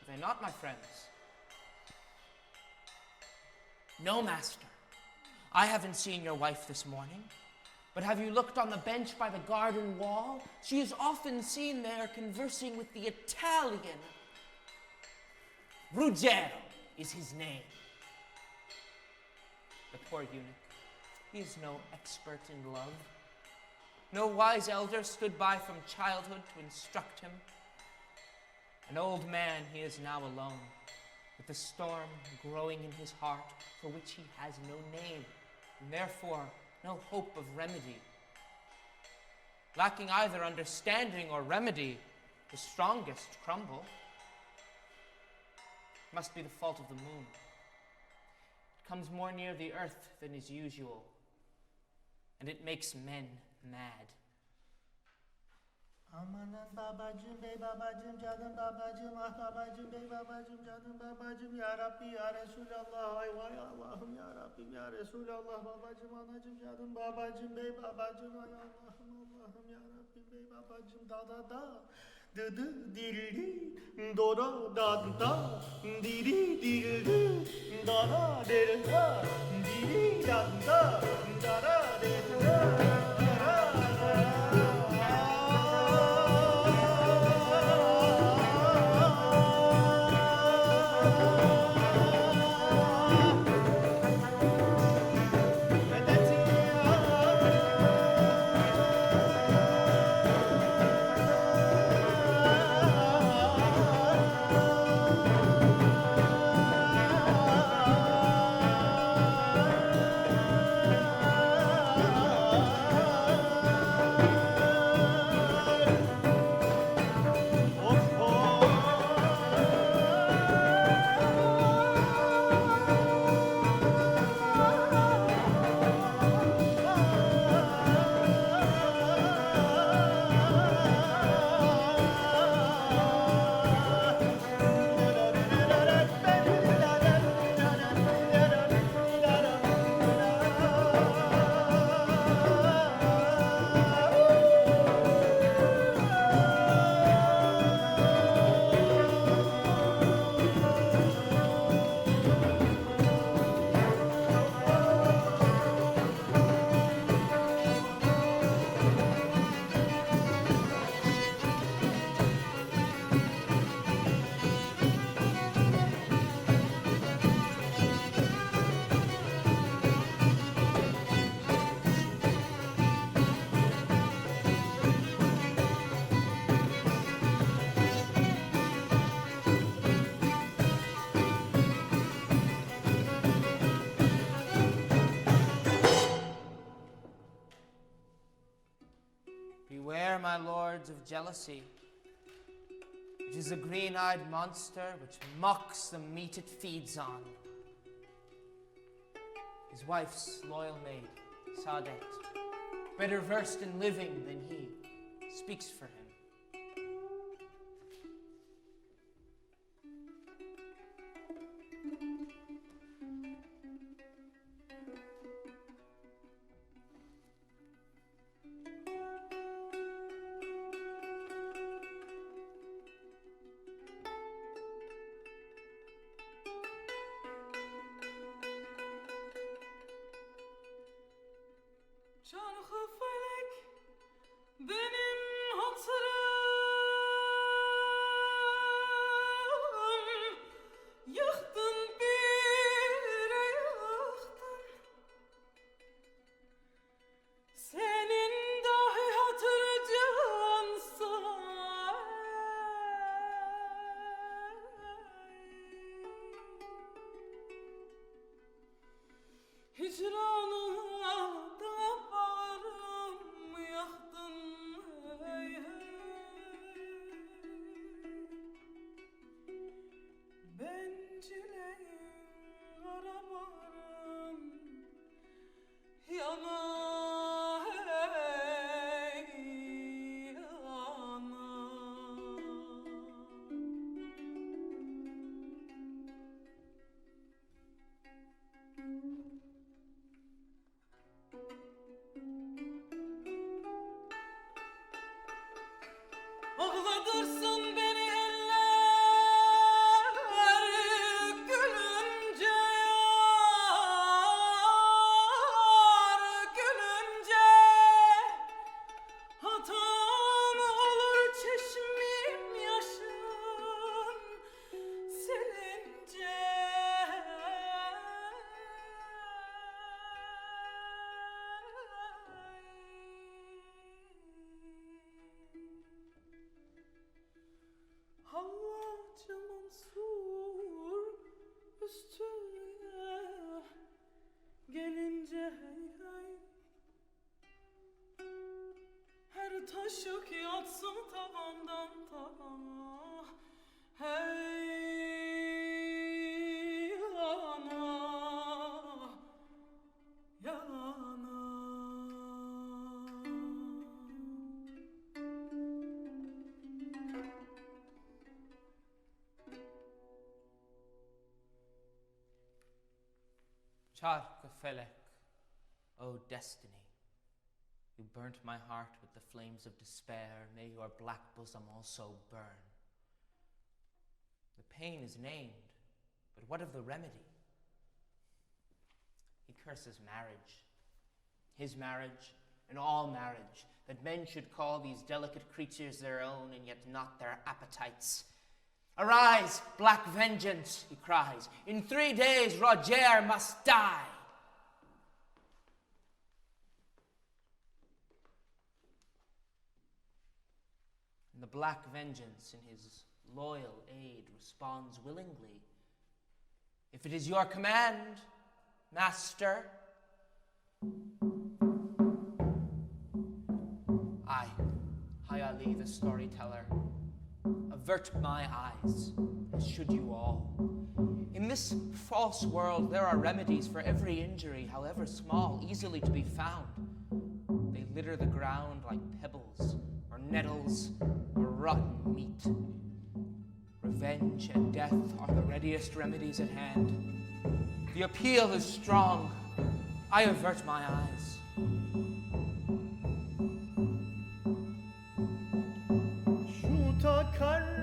S3: are they not, my friends? No, master, I haven't seen your wife this morning. But have you looked on the bench by the garden wall? She is often seen there conversing with the Italian. Ruggero is his name. The poor eunuch, he is no expert in love. No wise elder stood by from childhood to instruct him. An old man, he is now alone, with the storm growing in his heart for which he has no name, and therefore no hope of remedy. Lacking either understanding or remedy, the strongest crumble. It must be the fault of the moon. It comes more near the earth than is usual, and it makes men mad.
S6: Amanın babacım bey babacım canım babacım ah babacım bey babacım canım babacım ya Rabbi ya Resulallah ay vay Allah'ım ya Rabbim ya Resulallah babacım anacım canım babacım bey babacım ay Allah'ım ya Rabbim bey babacım da dıdı dilli dora da da diri dilli dara derda diri da da dara derda.
S3: Beware, my lords, of jealousy, which is a green-eyed monster which mocks the meat it feeds on. His wife's loyal maid, Saadet, better versed in living than he, speaks for him.
S5: Çarkı felek benim hatırım, yıktın bir yıktın. Senin dahi hatırcansa hicranına da bağrım yaktın hey hey. Bencileyim arabarım yana hey yana. Ağladırsın beni eller gülünce yar gülünce. Hatam olur çeşmim yaşın silince. Hallacı Mansur üstüne gelince hey hey. Her taş yok yatsın tavandan tavana hey yana yana.
S3: Çarkı felek, O destiny, You burnt my heart with the flames of despair. May your black bosom also burn. The pain is named, but what of the remedy? He curses marriage, his marriage, and all marriage, that men should call these delicate creatures their own, and yet not their appetites. Arise, black vengeance, he cries. In 3 days Roger must die. And the black vengeance, in his loyal aid, responds willingly. If it is your command, master. I, Ali the storyteller, avert my eyes, as should you all. In this false world there are remedies for every injury, however small, easily to be found. They litter the ground like pebbles, or nettles, or rotten meat. Revenge and death are the readiest remedies at hand. The appeal is strong. I avert my eyes.
S6: Şu takarribiden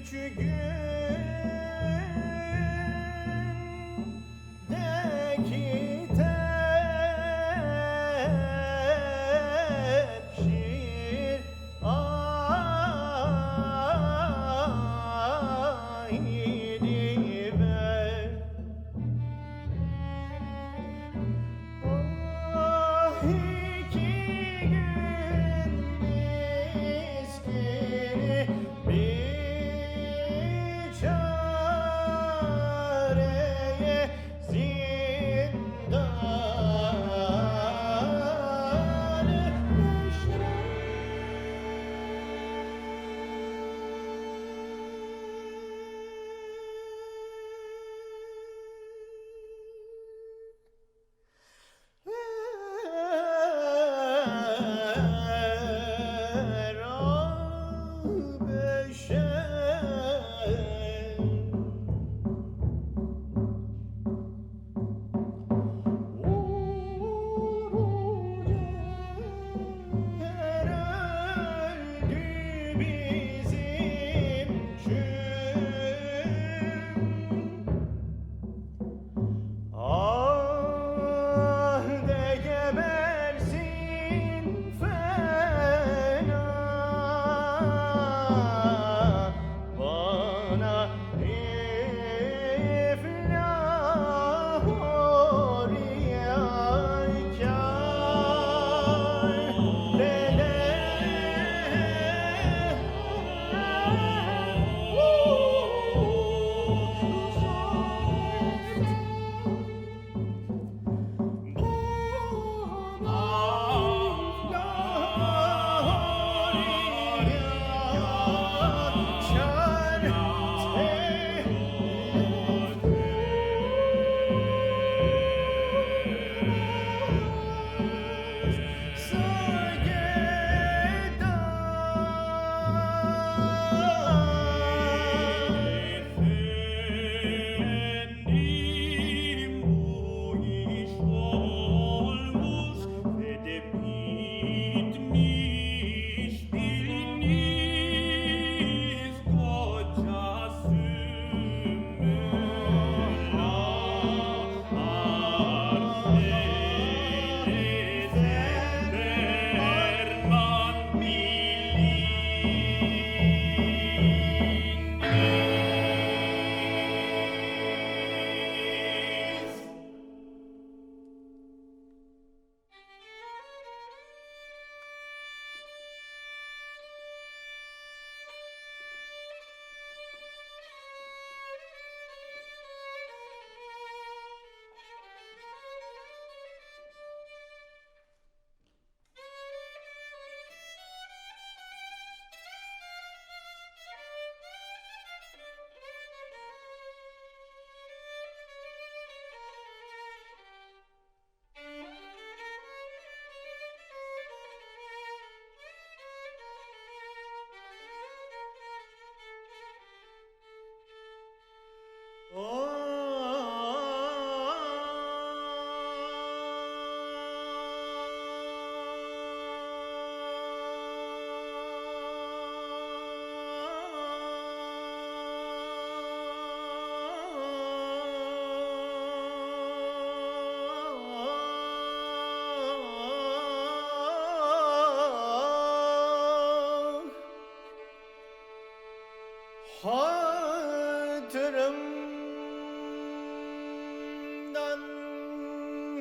S6: üç gündeki tepşir aydi ver.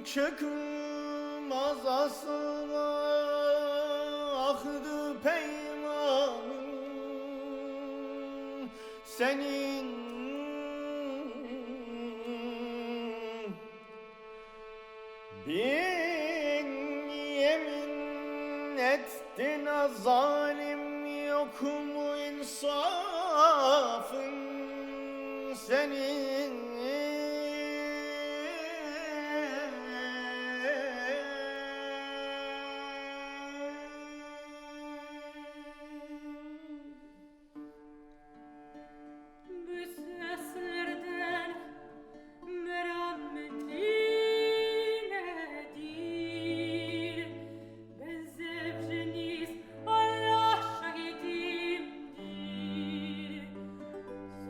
S6: çıkmaz asla ahdı peymanın senin bin yemin ettin zalim yok mu insafın senin
S5: Bu seslerden merhametli nedir? Ben zevceniz Allah şahidimdir.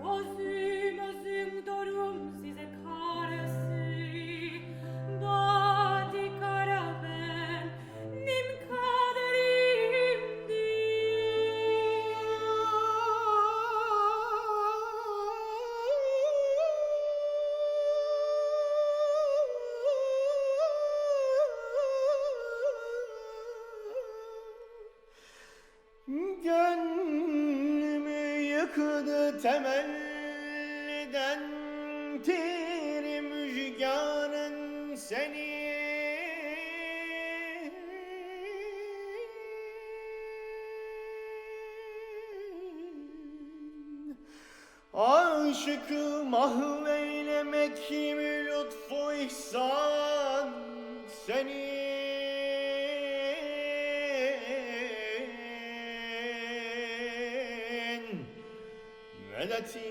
S5: Sözüm özüm doğrum size karşı. Badi kara ben nim kaderimdir.
S6: Gönlümü yıkdı temelliden tir müjganın seni aşıkı mahveylemek mi lütfu ihsan senin medet ya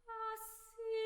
S5: Asil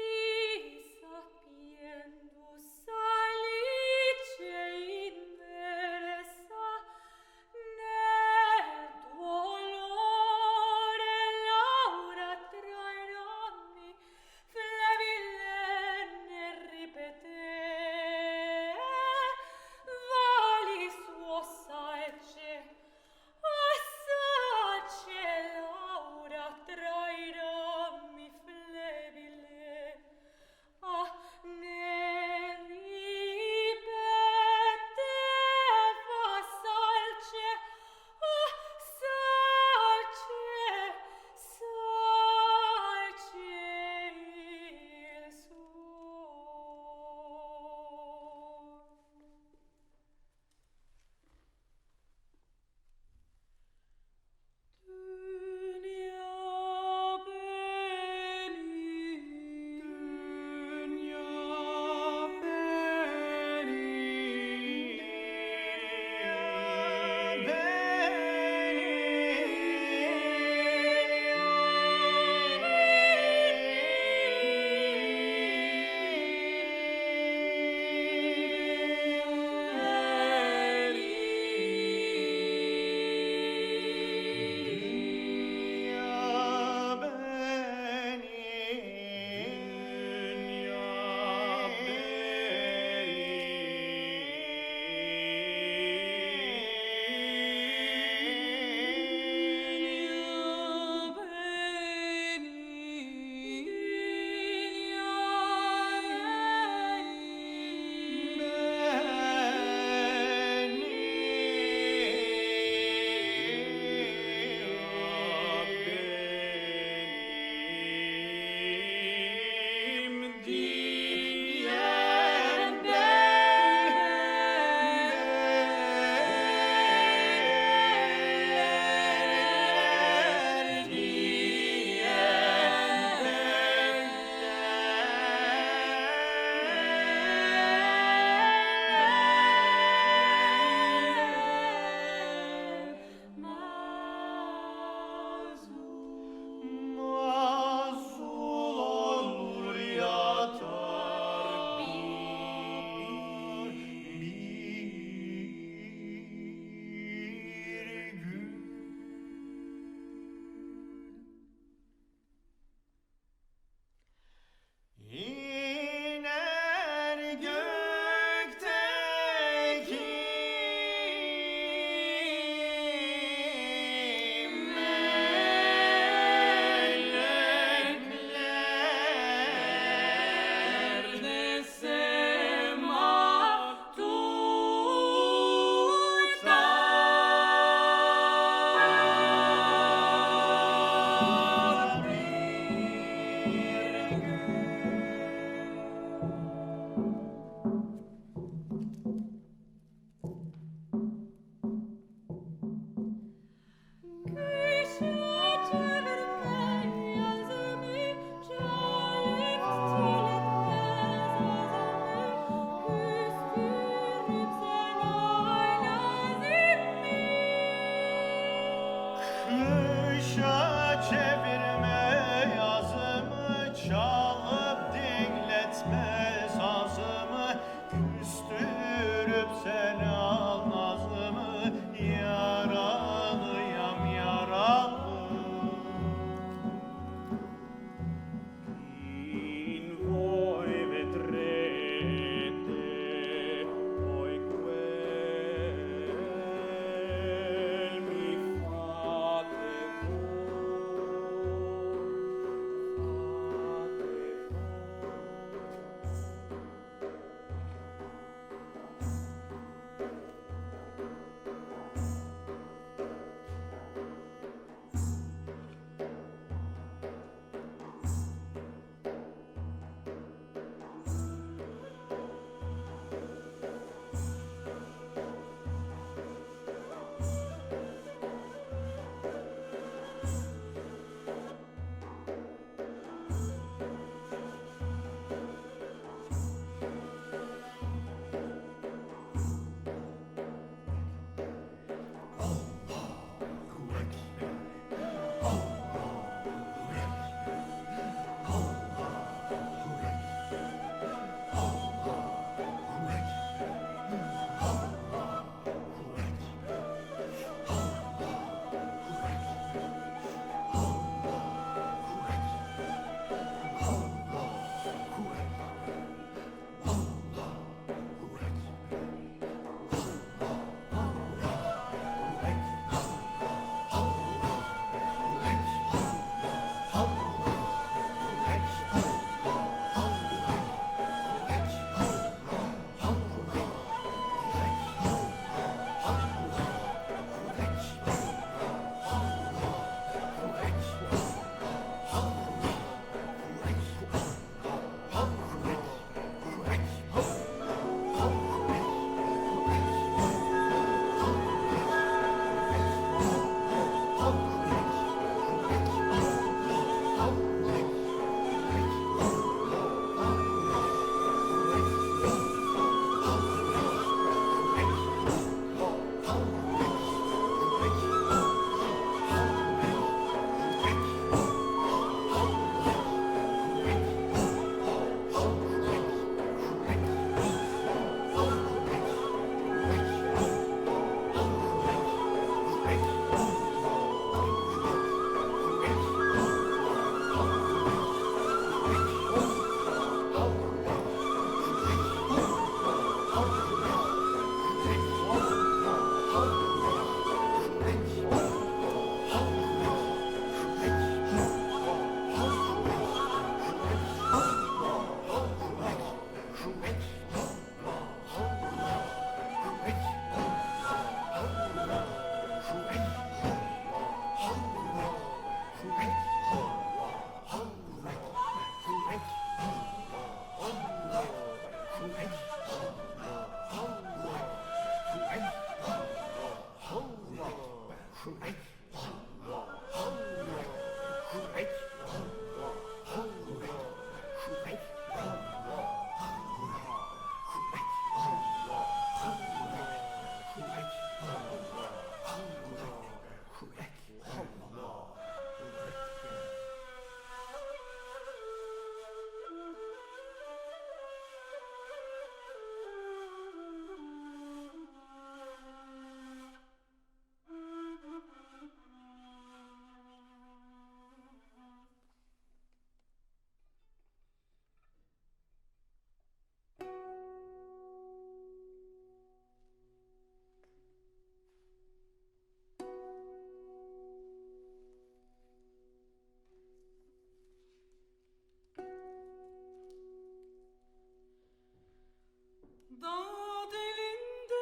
S5: Dağ dilinden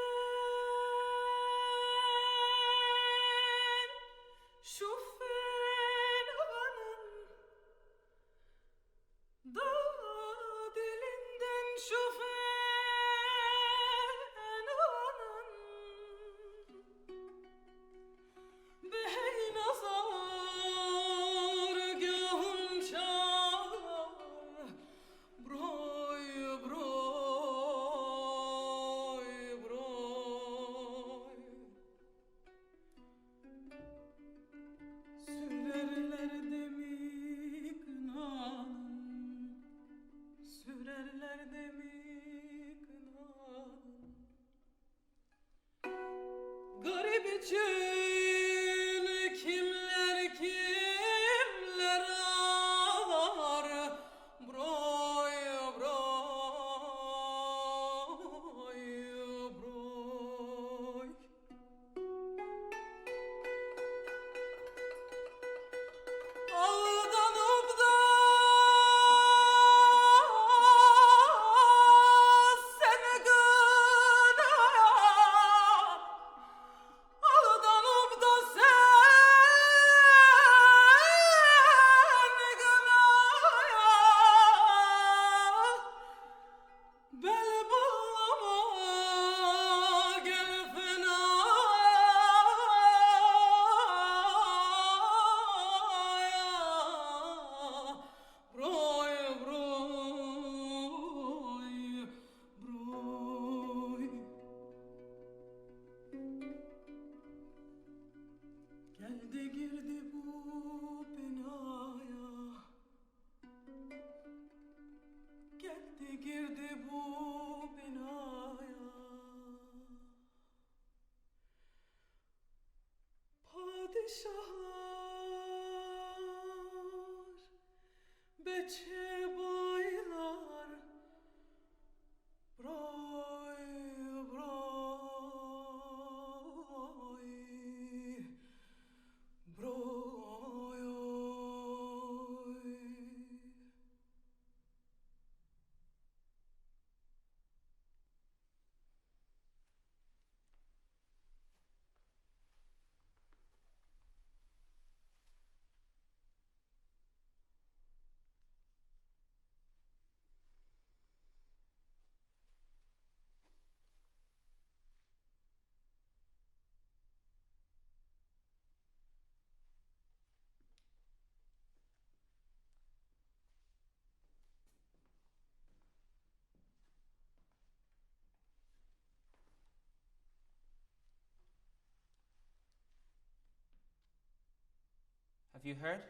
S5: şu fenanın, dağ dilinden şu fenanın, bey nazargahım çağır, broy broy broy. Sürerler demi kınanın, sürerler demi kınanın. Garip için kimler kimler ağlar, broy broy broy. Aldanıp da seni gınayan, aldanıp da seni gınayan, bel bağlama gel fenaya, broy broy broy. Geldi girdi bu binaya, geldi girdi bu binaya. Padişahlar, beçebaylar, broy broy broy.
S2: Have you heard?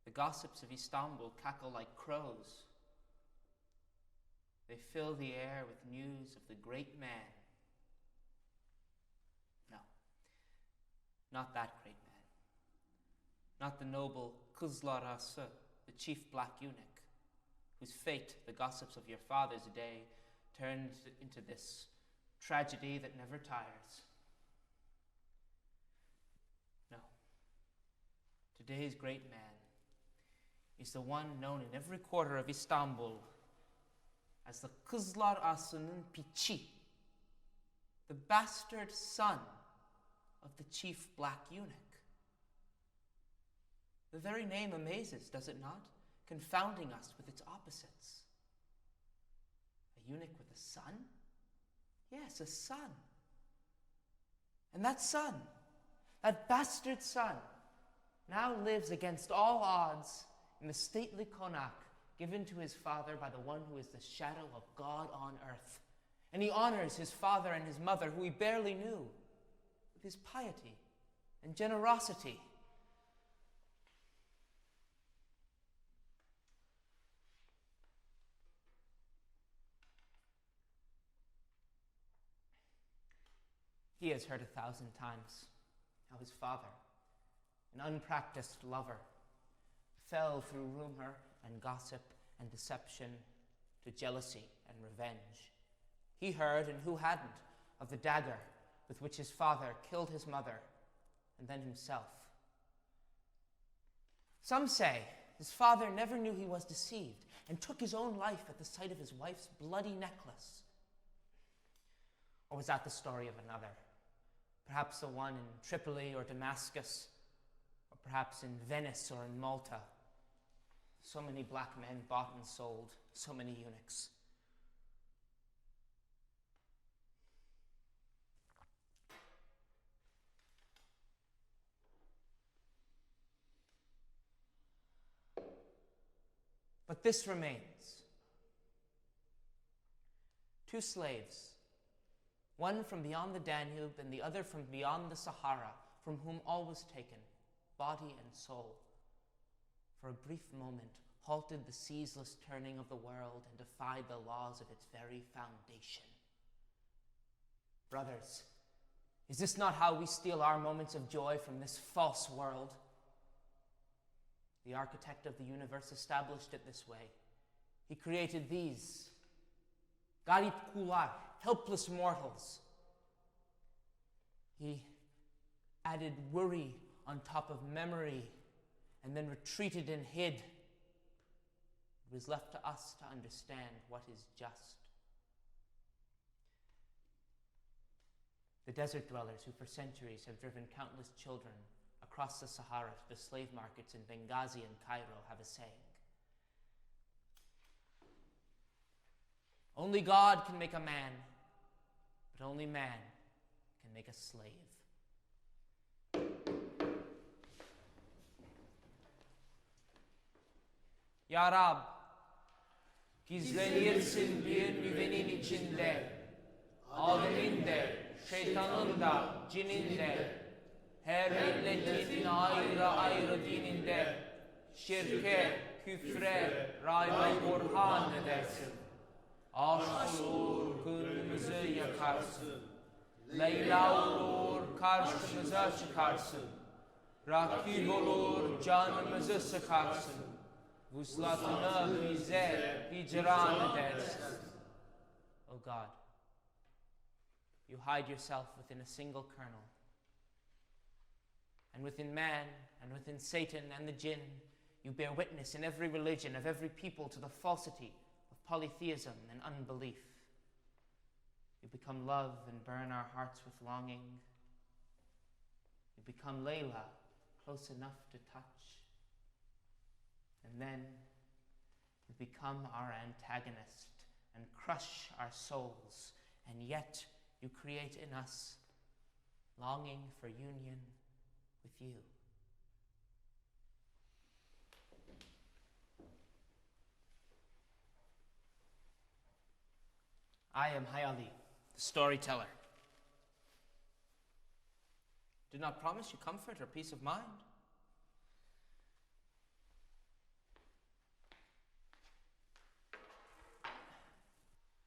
S2: The gossips of Istanbul cackle like crows. They fill the air with news of the great man. No, not that great man. Not the noble Sklar, the Chief Black Eunuch, whose fate the gossips of your father's day turned into this tragedy that never tires. No. Today's great man is the one known in every quarter of Istanbul as the Sklar Ası'nın piçi, the bastard son of the Chief Black Eunuch.
S3: The very name amazes, does it not? Confounding us with its opposites. A eunuch with a son? Yes, a son. And that son, that bastard son, now lives against all odds in the stately konnak given to his father by the one who is the shadow of God on earth. And he honors his father and his mother, who he barely knew, with his piety and generosity. He has heard 1,000 times how his father, an unpracticed lover, fell through rumor and gossip and deception to jealousy and revenge. He heard, and who hadn't, of the dagger with which his father killed his mother and then himself. Some say his father never knew he was deceived and took his own life at the sight of his wife's bloody necklace. Or was that the story of another? Perhaps the one in Tripoli or Damascus, or perhaps in Venice or in Malta. So many black men bought and sold, so many eunuchs. But this remains. 2 slaves, one from beyond the Danube and the other from beyond the Sahara, from whom all was taken, body and soul, for a brief moment halted the ceaseless turning of the world and defied the laws of its very foundation. Brothers, is this not how we steal our moments of joy from this false world? The architect of the universe established it this way. He created these, garip kular, helpless mortals. He added worry on top of memory and then retreated and hid. It was left to us to understand what is just. The desert dwellers who for centuries have driven countless children across the Sahara to the slave markets in Benghazi and Cairo have a saying. Only God can make a man, but only man can make a slave. Ya Rab, gizlenirsin bir güvenin içinde, Adem'in de, şeytanın da, cinin de, her milletin ayrı ayrı dininde, şirke, küfre, rayba burhan edersin. Aşk olur, gönlümüzü yakarsın. Leyla olur, karşımıza çıkarsın. Rakip olur, canımızı sıkarsın. Vuslatını bize hicran edersin. O God, you hide yourself within a single kernel. And within man, and within Satan and the jinn, you bear witness in every religion of every people to the falsity of polytheism and unbelief. You become love and burn our hearts with longing. You become Layla, close enough to touch. And then you become our antagonist and crush our souls, and yet you create in us longing for union with you. I am Hayali, the storyteller. Did not promise you comfort or peace of mind.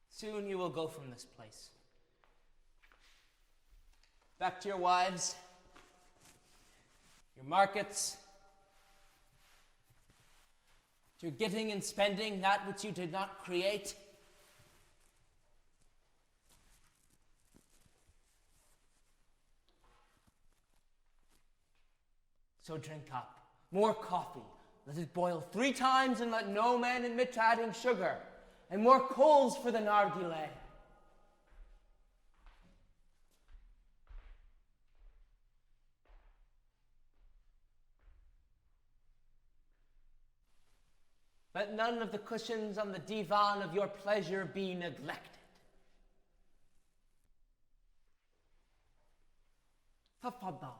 S3: Soon you will go from this place. Back to your wives, your markets, to getting and spending that which you did not create. So drink up more coffee. Let it boil 3 times and let no man admit to adding sugar. And more coals for the nargile. Let none of the cushions on the divan of your pleasure be neglected. تفضل.